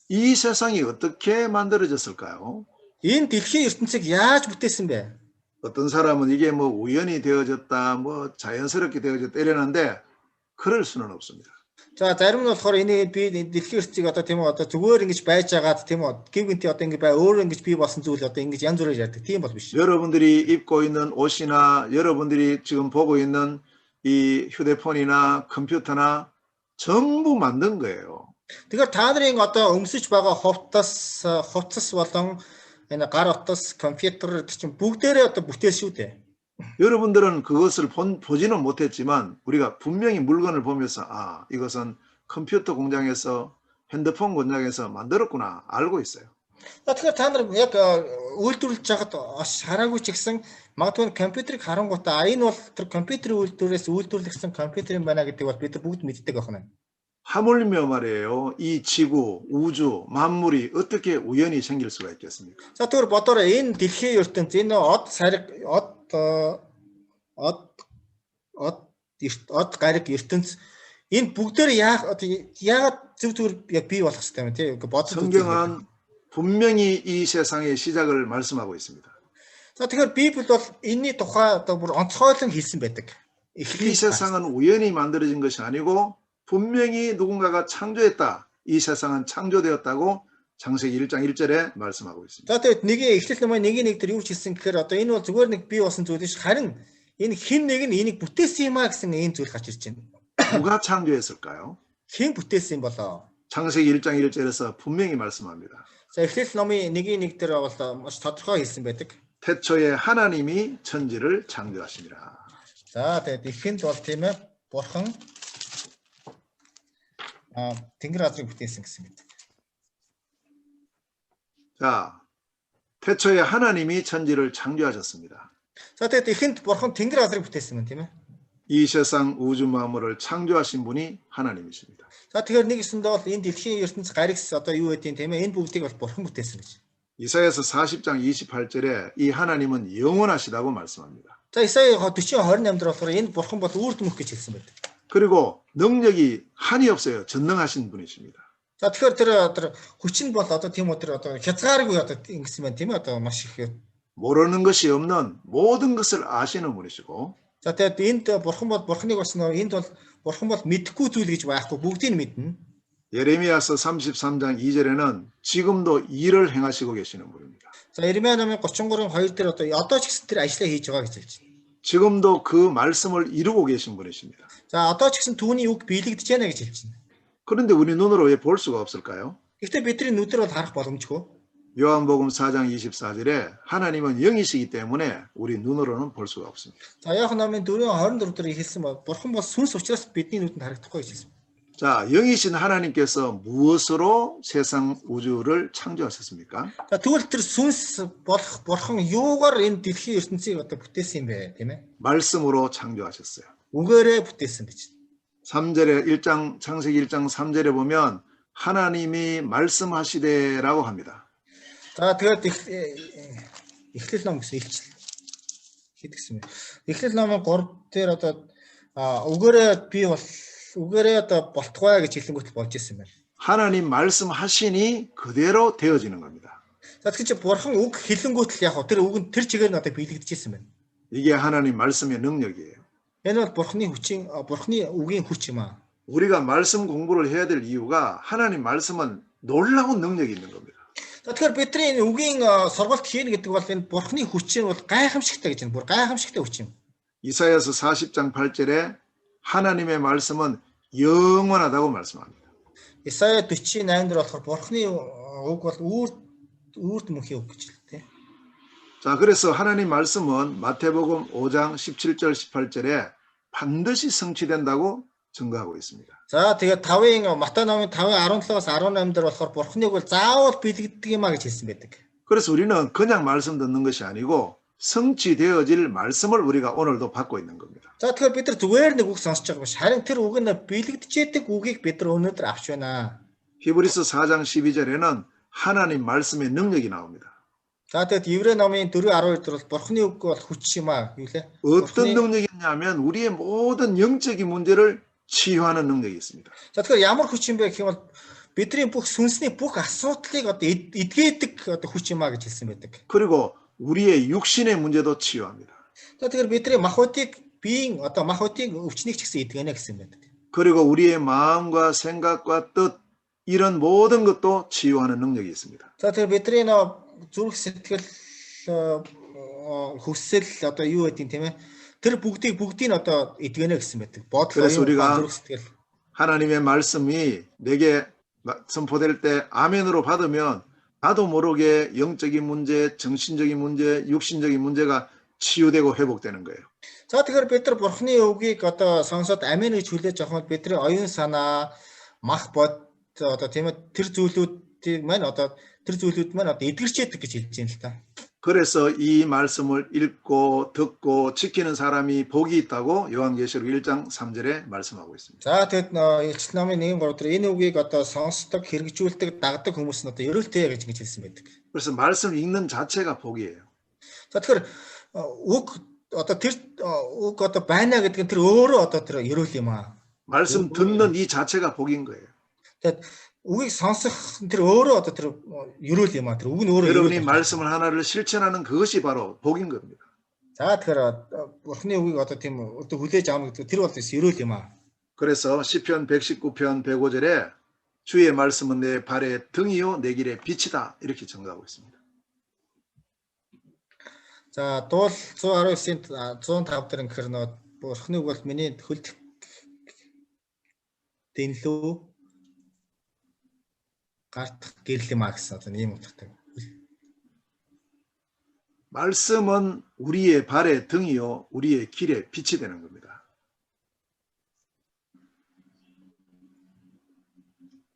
이 세상이 어떻게 만들어졌을까요? Энэ дэлхийн ертөнцийг яаж бүтээсэн бэ? 어떤 사람은 이게 뭐 우연히 되어졌다, 뭐 자연스럽게 되어졌다 이러는데 그럴 수는 없습니다. За зарим нь болохоор энийг би дэлхийн ертөнцийг одоо тийм үү одоо зүгээр ингэж байж байгаад тийм үү гівгэнти одоо ингэ бай өөрөө ингэж бий болсон зүйл одоо ингэж янз бүрээр ярьдаг тийм бол биш. 여러분들이 입고 있는 옷이나 여러분들이 지금 보고 있는 이 휴대폰이나 컴퓨터나 전부 만든 거예요. Тэгэхээр та нарын одоо өмсөж байгаа хувцас болон энэ гар утас компьютер гэдэг чинь бүгдээрээ одоо бүтээл шүү дээ. 여러분들은 그것을 보지는 못했지만 우리가 분명히 물건을 보면서 아, 이것은 컴퓨터 공장에서 핸드폰 공장에서 만들었구나 알고 있어요. Тэгэхээр та нар яг үйлдвэрлэж байгаад хараагүй ч гэсэн магадгүй компьютерийг харангуйтаа энэ бол тэр компьютерийн үйлдвэрээс үйлдвэрлэгдсэн компьютер юм байна гэдэг бол бид нар бүгд мэддэг байна. 하물며 말이에요. 이 지구, 우주, 만물이 어떻게 우연히 생길 수가 있겠습니까? За тэгэхээр бодоорой энэ дэлхийн ертөнц энэ од гариг ертөнц энэ бүгдээр яагаад зөв яг бий болох хэрэгтэй юм тий бодож 성경은 분명히 이 세상의 시작을 말씀하고 있습니다. За тэгэхээр Библи бол энэний тухай одоо бүр онцгойлон хэлсэн байдаг. 이 세상은 우연히 만들어진 것이 아니고 분명히 누군가가 창조했다. 이 세상은 창조되었다고 창세기 1장 1절에 말씀하고 있습니다. За тэгээд нэг Эхлэл номын 1:1 дээр юу хэлсэн гэхээр одоо энэ бол зүгээр нэг бий болсон зүйл биш харин энэ хэн нэг нь энийг бүтээсэн юм а гэсэн энэ зүйл гарч ирж байна. 누가 창조했을까요? Хэн бүтээсэн юм болоо? 창세기 1장 1절에서 분명히 말씀합니다. За Эхлэл номын 1:1 дээр бол маш тодорхой хэлсэн байдаг. 태초에 하나님이 천지를 창조하시니라. За тэгээд ихэнд бол тийм ээ бурхан тэнгэр газрыг бүтээсэн гэсэн мэт. 자, 태초에 하나님이 천지를 창조하셨습니다. За тэгээд ихэнд бурхан тэнгэр газрыг бүтээсэн юм тийм ээ. 이 세상 우주 만물을 창조하신 분이 하나님이십니다. За тэгэхээр нэг өсөндөө бол энэ дэлхийн ертөнц гаригс одоо юу гэдгийг тийм ээ энэ бүгдийг бол бурхан бүтээсэн гэж. 이사야서 40장 28절에 이 하나님은 영원하시다고 말씀합니다. За Исая 40:28 дээр болохоор энэ бурхан бол үрд мөх гэж хэлсэн байдаг. 그리고 능력이 한이 없어요. 전능하신 분이십니다. За тэгэхээр тэр хүчин бол одоо тийм үү тэр одоо хязгааргүй одоо ингэсэн байна тийм ээ одоо маш их 모르는 것이 없는 모든 것을 아시는 분이시고 За тэгээд энд бурхан бол бурханыг бас энд бол бурхан бол мэдэхгүй зүйл гэж байхгүй бүгдийг нь мэднэ. 예레미야서 33장 2절에는 지금도 일을 행하시고 계시는 분입니다. За Иремья номын 33:2 дээр одоо ч гэсэн тэр ажлаа хийж байгаа гэж хэлж байна. 지금도 그 말씀을 이루고 계신 분이십니다. За одоо ч гэсэн түүний үг биелэгдэж байна гэж хэлж байна. 그런데 우리 눈으로 왜 볼 수가 없을까요? Гэхдээ бидний нүдээр бол харах боломжгүй. 요한복음 4장 24절에 하나님은 영이시기 때문에 우리 눈으로는 볼 수가 없습니다. За Иохан номын 4:24 дээр хэлсэн бол бурхан бол сүнс учраас бидний нүдэнд харагдахгүй гэж хэлсэн. 자, 영이신 하나님께서 무엇으로 세상 우주를 창조하셨습니까? За тэгвэл тэр сүнс болох бурхан юугаар энэ дэлхийн ертөнцийг одоо бүтээсэн юм бэ, тийм ээ? 말씀으로 창조하셨어요. Үгээрээ бүтээсэн гэж. 3절에 1장 창세기 1장 3절에 보면 하나님이 말씀하시되라고 합니다. За тэгээд эхлэл ном гэсэн хэд гэсэн бэ? Эхлэл номын 3 дээр одоо үгээрээ би бол үгээрээ одоо болтугай гэж хэлэнгүүт болж исэн байна. 하나님 말씀하시니 그대로 되어지는 겁니다. За тэгэхээр чи бурхан үг хэлэнгүүт л яг тэр үг нь тэр чигээр нь одоо биелэгдэжсэн байна. 이게 하나님 말씀의 능력이에요. Энэ бол бурханы үгийн хүч юм аа. 우리가 말씀 공부를 해야 될 이유가 하나님 말씀은 놀라운 능력이 있는 겁니다. За тэгэхээр бидний энэ үгийн сургалт хийнэ гэдэг бол энэ бурханы хүч нь бол гайхамшигтай гэж байна. Бүр гайхамшигтай хүч юм. 이사야서 40장 8절에 하나님의 말씀은 영원하다고 말씀합니다. Исая 48 дээр болохоор бурханы үг бол үрд мөнхийн үг гэж хэлдэг. 자, 그래서 하나님 말씀은 마태복음 5장 17절 18절에 반드시 성취된다고 증거하고 있습니다. За тэгээд 5-ын Матай номын 5:17-аас 18 дээр болохоор бурханы үг бол заавал биелэгддэг юм а гэж хэлсэн байдаг. 그래서 우리는 그냥 말씀 듣는 것이 아니고 성취되어질 말씀을 우리가 오늘도 받고 있는 겁니다. За тэгэхээр бид нар зүгээр нэг үг сонсож байгаа биш. Харин тэр үг нь биелэгдэжээдэг үгийг бид нар өнөөдөр авч байна. 히브리서 4장 12절에는 하나님 말씀의 능력이 나옵니다. За тэгээд Еврей номын 4:12 дээр бол бурханы үг бол хүч юм а гэлээ. 어떤 능력이냐면 우리의 모든 영적인 문제를 치유하는 능력이 있습니다. За тэгэхээр ямар хүч юм бэ гэх юм бол бидний бүх сүнсний бүх асуудлыг одоо эдгээдэг одоо хүч юм а гэж хэлсэн байдаг. 그리고 우리의 육신의 문제도 치유합니다. За тэгэхээр бидний махбодыг биеийн одоо махбодын өвчнийг ч гэсэн эдгэнэ гэсэн байдаг. 그리고 우리의 마음과 생각과 뜻 이런 모든 것도 치유하는 능력이 있습니다. За тэгэхээр бидний зүрх сэтгэл хүсэл одоо юу гэдэг юм тийм ээ. Тэр бүгдийг одоо эдгэнэ гэсэн байдаг. Бодол 그래서 우리가 зүрх сэтгэл. 하나님의 말씀이 내게 선포될 때 아멘으로 받으면 나도 모르게 영적인 문제, 정신적인 문제, 육신적인 문제가 치유되고 회복되는 거예요. За тэгэхээр бид нар бурхны үгийг одоо сонсоод амин гэж хүлээж авах нь бидний оюун санаа, мах бод одоо тийм ээ тэр зүйлүүд маань одоо эдгэрчээдэг гэж хэлж байна л та. 그래서 이 말씀을 읽고 듣고 지키는 사람이 복이 있다고 요한계시록 1장 3절에 말씀하고 있습니다. За тэгэд Илчил номын 1:3 дээр энэ үгийг одоо сонсдог, хэрэгжүүлдэг, дагдаг хүмүүс нь одоо ерөөлтэй гэж хэлсэн байдаг. 그래서 말씀 읽는 자체가 복이에요. За тэгэхээр үг одоо байна гэдэг нь тэр өөрөө одоо тэр ерөөл юм аа. 말씀 듣는 이 자체가 복인 거예요. тэгэд үгийг сонсох тэр өөрөө одоо тэр ерөөл юм аа. тэр үг нь өөрөө 여러분이 말씀을 하나를 실천하는 그것이 바로 복인 겁니다. За тэгэхээр бурхны үгийг одоо тийм одоо хүлээж авах гэдэг тэр бол ерөөл юм аа. 그래서 시편 119편 105절에 주의 말씀은 내 발의 등이요 내 길의 빛이다 이렇게 증거하고 있습니다. За дуул 119-ийн 105 дээр ингэхэр бурхны үг бол миний хөлд дэнлүү гартах гэрэл юм а гэсэн одоо ийм утгатай. 말씀은 우리의 발의 등이요 우리의 길의 빛이 되는 겁니다.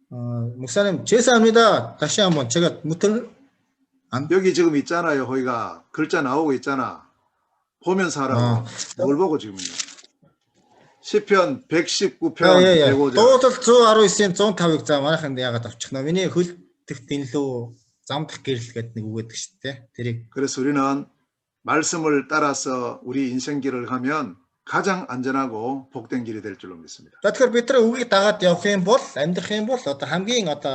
목사님 죄송합니다. 다시 한번 제가 못을 여기 지금 있잖아요. 거기가 글자 나오고 있잖아. 보면서 하라고. 뭘 보고 지금요? 시편 119편 105절. Дуулал 119-ийн 105-ыг за манайханд яагаад авчих нэ? Миний хөл дэх дэнлүү замдах гэрэл гэдэг нэг үг гэдэг шүү дээ. тэрийг. 그래서 우리는 말씀을 따라서 우리 인생길을 가면 가장 안전하고 복된 길이 될 줄로 믿습니다. За тэгэхээр бид нар үгийг дагаад явах юм бол амьдрах юм бол одоо хамгийн одоо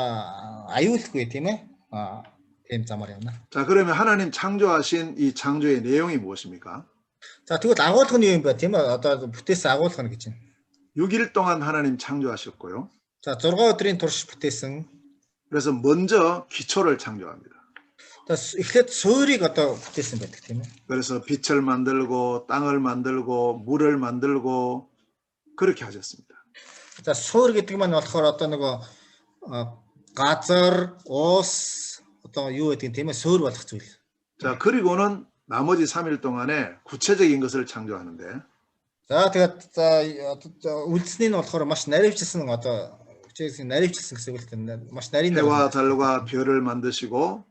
аюулгүй тийм ээ. тийм замаар явна. 자, 그러면 하나님 창조하신 이 창조의 내용이 무엇입니까? За тэгвэл агуулга нь юу юм бэ тийм ээ? Одоо бүтээсэн агуулга нь гэж байна. 6일 동안 하나님 창조하셨고요. За 6 өдрийн турш бүтээсэн. 그래서 먼저 기초를 창조합니다. эхлээд суурийг одоо бүтээсэн байдаг тийм ээ. 그래서 빛을 만들고 땅을 만들고 물을 만들고 그렇게 하셨습니다. За суур гэдэг маань болохоор одоо нөгөө газар, уус одоо юу гэдэг тийм ээ суур болох зүйл. 자, 그리고는 나머지 3일 동안에 구체적인 것을 창조하는데. За тэгээд үлдсэний нь болохоор маш наривчилсан одоо бүтээсэн наривчилсан гэсэн үг л дээ. Маш нарийн 해와 달과 별을 만드시고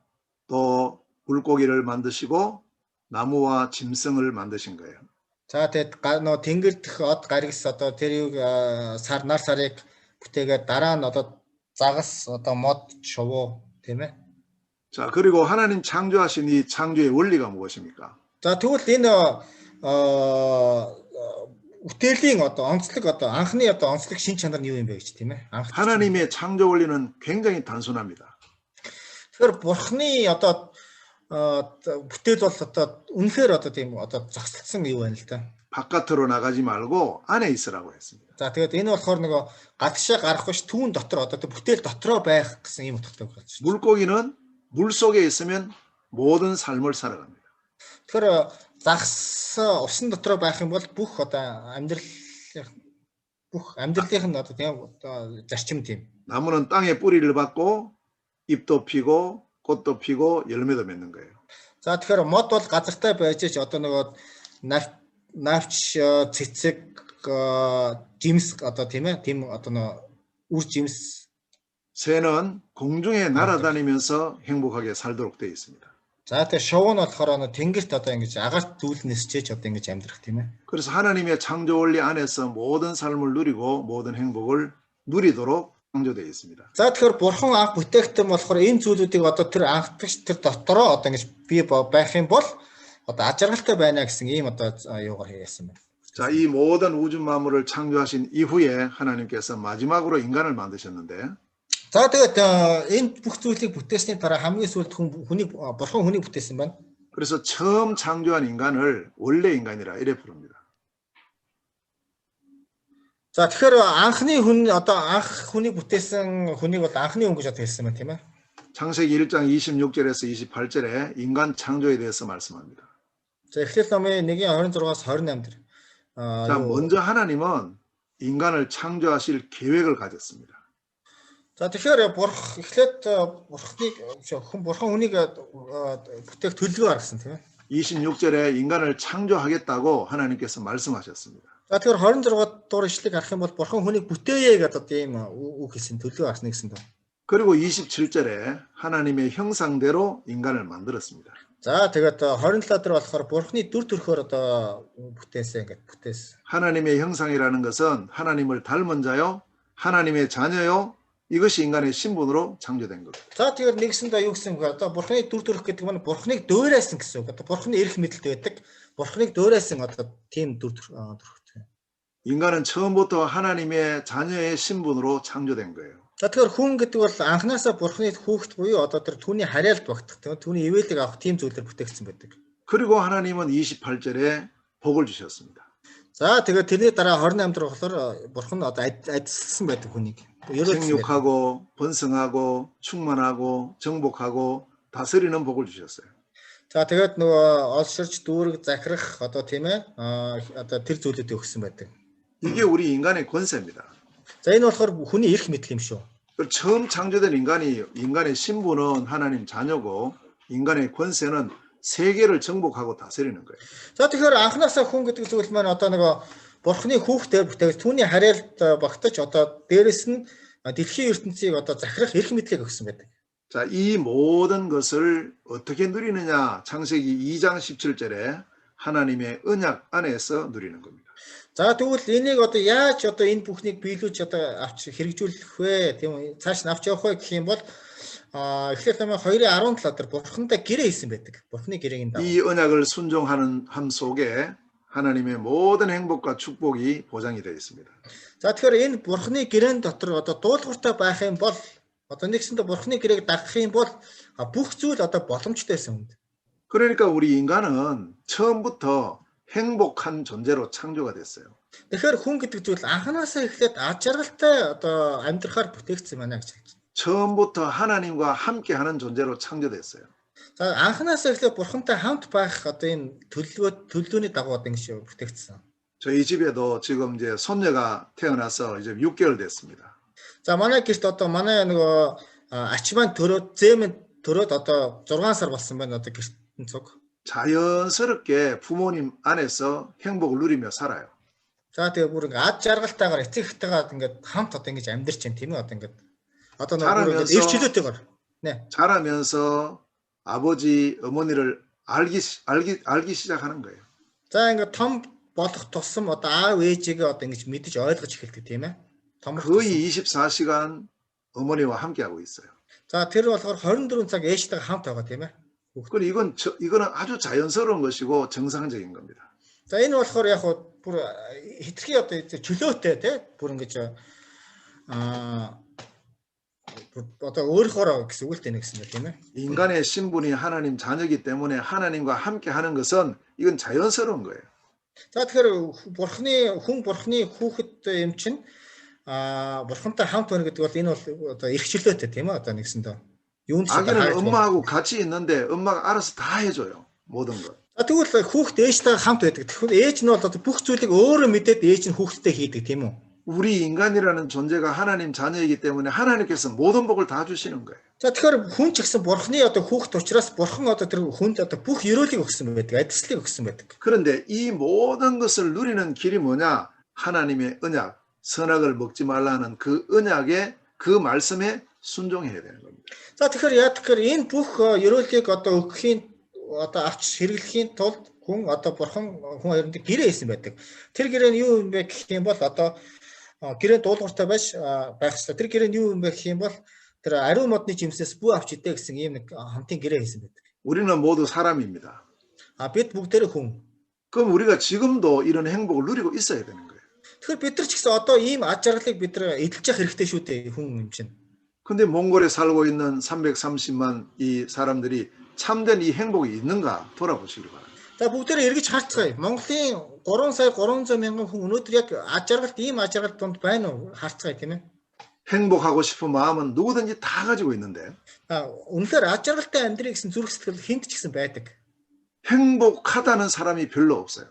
또 물고기를 만드시고 나무와 짐승을 만드신 거예요. За тэгээд нөө тэнгэр дэх од гаригс одоо тэр юг нар сарыг бүтээгээд дараа нь одоо загас одоо мод шувуу тийм ээ. 자, 그리고 하나님 창조하신 이 창조의 원리가 무엇입니까? За тэгвэл энэ бүтээлийн одоо онцлог одоо анхны одоо онцлог шин чанар нь юу юм бэ гэж тийм ээ. 하나님의 창조 원리는 굉장히 단순합니다. Тэгэхээр бурхны одоо бүтээл бол одоо үнэхээр одоо тийм одоо зогсолцсон юу байна л да. 바깥으로 나가지 말고 안에 있으라고 했습니다. За тэгээд энэ болохоор нөгөө гадагшаа гарах биш түүн дотор одоо бүтээл дотроо байх гэсэн юм утгатай болж байна. 물고기는 물 속에 있으면 모든 삶을 살아갑니다. Тэгэхээр загас усан дотроо байх юм бол бүх одоо амьдралын одоо тийм зарчим тийм. 나무는 땅에 뿌리를 받고 잎도 피고 꽃도 피고 열매도 맺는 거예요. За тэгэхээр мод бол газартай байж ч одоо нөгөө навч цэцэг жимс одоо тийм ээ тийм одоо нөгөө үр жимс 새는 공중에 날아다니면서 행복하게 살도록 되어 있습니다. За тэгээ шоу нь болохоор нөгөө тэнгэрт одоо ингэж агарт зүйл нисчээж одоо ингэж амьдрах тийм ээ. 그래서 하나님의 창조 원리 안에서 모든 삶을 누리고 모든 행복을 누리도록 창조되어 있습니다. За тэгэхээр бурхан анх бүтээгдсэн болохоор энэ зүйлүүдийг одоо тэр анхдагч тэр дотороо одоо ингэж бий байх юм бол одоо аж аргалтай байна гэсэн ийм одоо юугаар хийсэн байна. 자, 이 모든 우주 만물을 창조하신 이후에 하나님께서 마지막으로 인간을 만드셨는데 За тэгээд энэ бүх зүйлийг бүтээсний дараа хамгийн сүүлд бурхан хүнийг бүтээсэн байна. 그래서 처음 창조한 인간을 원래 인간이라 이래 부릅니다. За тэгэхээр анхны хүн одоо анх хүнийг бүтээсэн хүнийг бол анхны хүн гэж одоо хэлсэн байна тийм ээ. 창세기 1장 26절에서 28절에 인간 창조에 대해서 말씀합니다. 자, эхлэл номын 1:26-аас 28 дээр. 자, 먼저 하나님은 인간을 창조하실 계획을 가졌습니다. За тэгэхээр эхлээд бурхан хүнийг бүтээх төлөвлөгөө гаргасан тийм ээ. 26절에 인간을 창조하겠다고 하나님께서 말씀하셨습니다. За тэгэхээр 26 дугаар ишлэгийг харах юм бол бурхан хүнийг бүтээе гэдэг тийм үг хэлсэн төлөвлөгөө гаргасан гэсэн дөө. 그리고 27절에 하나님의 형상대로 인간을 만들었습니다. За тэгээд 27 дээр болохоор бурханы дүр төрхөөр одоо бүтээсэн гэдэг бүтээсэн. 하나님의 형상이라는 것은 하나님을 닮은 자요, 하나님의 자녀요, 이것이 인간의 신분으로 창조된 겁니다. За тэгэхээр нэгсэндээ юу гэсэн бэ? Одоо бурханы дүр төрх гэдэг нь бурханыг дөөрөөсөн гэсэн үг. Одоо бурханы эрх мэдэлд байдаг. Бурханыг дөөрөөсөн одоо тийм дүр төрхтэй. 인간은 처음부터 하나님의 자녀의 신분으로 창조된 거예요. За тэгэхээр хүн гэдэг бол анханасаа бурханы хүүхэд буюу одоо тэр түүний харьяалд багтах, түүний ивэлийг авах тийм зүйлээр бүтээгдсэн байдаг. 그리고 하나님은 28절에 복을 주셨습니다. За тэгээд тэрний дараа 28 дээр болохоор бурхан одоо адилсан байдаг хүнийг. 생육하고 번성하고 충만하고 정복하고 다스리는 복을 주셨어요. За тэгээд нөгөө олширч дүүрэг захирах одоо тийм ээ одоо тэр зүйлүүдийг өгсөн байдаг. 이게 우리 인간의 권세입니다. За энэ болохоор хүний эрх мэдэл юм шүү. 처음 창조된 인간의 신분은 하나님 자녀고 인간의 권세는 세계를 정복하고 다스리는 거예요. За тэгэхээр анханасаа хүн гэдэг зүйл маань одоо нөгөө бурхны хүүхдээр бүтээгдсэн түүний харьяалд багтаж одоо дээрэс нь дэлхийн ертөнцийг одоо захирах эрх мэдлийг өгсөн байдаг. 자, 이 모든 것을 어떻게 누리느냐? 창세기 2장 17절에 하나님의 언약 안에서 누리는 겁니다. За тэгвэл энийг одоо яаж одоо энэ бүхнийг биелүүлж одоо авч хэрэгжүүлэх вэ? Тийм үү? Цааш нь авч явах вэ гэх юм бол эхлээд намайг 2:17 дээр бурхантай гэрээ хийсэн байдаг. бурхны гэрээг энэ. 이 언약을 순종하는 함 속에 하나님의 모든 행복과 축복이 보장이 되어 있습니다. За тэгэхээр энэ бурхны гэрээн дотор одоо дуулууртай байх юм бол одоо нэгсэндээ бурхны гэрээг дагах юм бол бүх зүйл одоо боломжтойсэн юм. 그러니까 우리 인간은 처음부터 행복한 존재로 창조가 됐어요. Тэгэхээр хүн гэдэг зүйл анханасаа эхлээд аж аргалтай одоо амьдрахаар бүтээгдсэн байна гэж хэлж байна. 처음부터 하나님과 함께하는 존재로 창조됐어요. За анханасаа эхлээд бурхантай хамт байх одоо энэ төлөвлөгөөний дагуу одоо ингэж бүтээгдсэн. 저희 집에도 지금 이제 손녀가 태어나서 이제 6개월 됐습니다. За манай гэрт одоо манай нөгөө ач маань зээмэн төрөөд одоо 6 сар болсон байна одоо гэртэн цуг. 자연스럽게 부모님 안에서 행복을 누리며 살아요. За тэгээ бүр ингээд ад жаргалтайгаар эцэг эхтэйгээ ингээд хамт одоо ингэж амьдарч байна тийм ээ одоо ингээд одоо нөгөө бүр ингээд 자라면서- эрх чөлөөтэйгээр 네. 자라면서 아버지 어머니를 알기 시작하는 거예요. За ингээд том болох тусам одоо аав ээжигээ одоо ингэж мэдэж ойлгож эхэлдэг тийм ээ. Том болох тусам. 거의 24시간 어머니와 함께하고 있어요. За тэр болохоор 24 цаг ээжтэйгээ хамт байгаа тийм ээ. 그리고 이거는 아주 자연스러운 것이고 정상적인 겁니다. За энэ болохоор яг бүр хитрхи одоо чөлөөтэй тийм бүр ингэж одоо өөрөөр гэсэн үг л тэнэ гэсэн тийм ээ. 인간의 신분이 하나님 자녀이기 때문에 하나님과 함께하는 것은 이건 자연스러운 거예요. За тэгэхээр бурхны хүүхэд юм чинь бурхантай хамт байна гэдэг бол энэ бол одоо эрх чөлөөтэй тийм ээ одоо нэгсэндээ. Юунд ч 아기는 엄마하고 같이 있는데 엄마가 알아서 다 해줘요. 모든 것. тэгвэл хүүхэд ээжтэйгээ хамт байдаг. Тэгэхээр ээж нь бол одоо бүх зүйлийг өөрөө мэдээд ээж нь хүүхэдтэй хийдэг тийм үү? 우리 인간이라는 존재가 하나님 자녀이기 때문에 하나님께서 모든 복을 다 주시는 거예요. За тэгэхээр хүн ч гэсэн бурхны одоо хүүхэд учраас бурхан одоо тэр хүнд одоо бүх ёроолыг өгсөн байдаг. адислыг өгсөн байдаг. 그런데 이 모든 것을 누리는 길이 뭐냐? 하나님의 언약, 선악을 먹지 말라는 그 언약의 그 말씀에 순종해야 되는 겁니다. За тэгэхээр энэ бүх ёроолыг одоо өгөхийн одоо авч хэрэглэхийн тулд хүн одоо бурхан хүн хоёронд гэрээ хийсэн байдаг. Тэр гэрээ нь юу юм бэ гэх юм бол одоо гэрээ дуулууртай байх хэрэгтэй. Тэр гэрээ нь юу юм бэ гэх юм бол тэр ариун модны жимсээс бүү авч идэ гэсэн ийм нэг хамтын гэрээ хийсэн байдаг. 우리는 모두 사람입니다. Бид бүгдээрээ хүн. 그럼 우리가 지금도 이런 행복을 누리고 있어야 되는 거예요. Тэгэхээр бид нар ч гэсэн одоо ийм аж аргалыг бид нар эдэлж явах хэрэгтэй шүү дээ хүн юм чинь. 근데 몽골에 살고 있는 330만 이 사람들이 참된 이 행복이 있는가 돌아보시기 바랍니다. За бүгдээрээ эргэж харцгаая. Монголын 3 сая 300 мянган хүн өнөөдөр яг аж аргалт ийм аж аргалт донд байна уу? Харцгаая тийм ээ. 행복하고 싶은 마음은 누구든지 다 가지고 있는데 Үнэхээр аж аргалтай амьдрий гэсэн зүрх сэтгэл хинт ч гэсэн байдаг. 행복하다는 사람이 별로 없어요.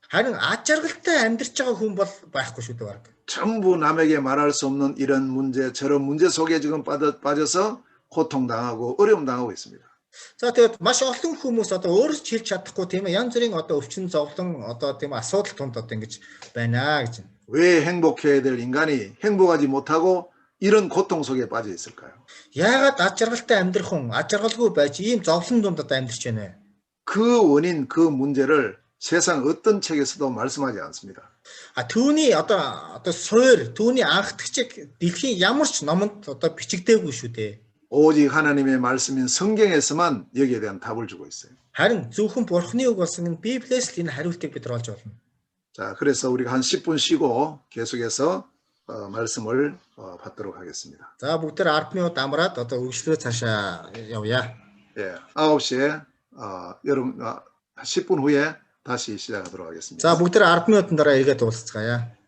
Харин аж аргалтай амьдарч байгаа хүн бол байхгүй шүү дээ баг. 전부 남에게 말할 수 없는 이런 문제, 저런 문제 속에 지금 빠져서 고통당하고 어려움 당하고 있습니다. За тэгээд маш олон хүмүүс одоо өөрөө ч хэлж чадахгүй тийм ээ янз бүрийн одоо өвчин зовлон одоо тийм асуудал тунд одоо ингэж байна гэж. 왜 행복해야 될 인간이 행복하지 못하고 이런 고통 속에 빠져 있을까요? Яагаад аж аргалтай амьдрах хүн аж аргалгүй байж ийм зовлон дунд одоо амьдарч байна вэ? 그 원인, 그 문제를 세상 어떤 책에서도 말씀하지 않습니다. Түүний одоо суур түүний анхдагчийг дэлхийн ямар ч номонд одоо бичигдээгүй шүү дээ. 오직 하나님의 말씀인 성경에서만 여기에 대한 답을 주고 있어요. Харин зөвхөн бурхны үг болсон Библиэс л энэ хариултыг бид олж болно. 자, 그래서 우리가 한 10분 쉬고 계속해서 말씀을 받도록 하겠습니다. За бүгдээр 10 минут амраад одоо үргэлжлүүлээ цаашаа явъя. 예, 9시에 여러분 10분 후에 다시 시작하도록 하겠습니다. За бүгдээр 10 минутын дараа эргээд уулзцгаая.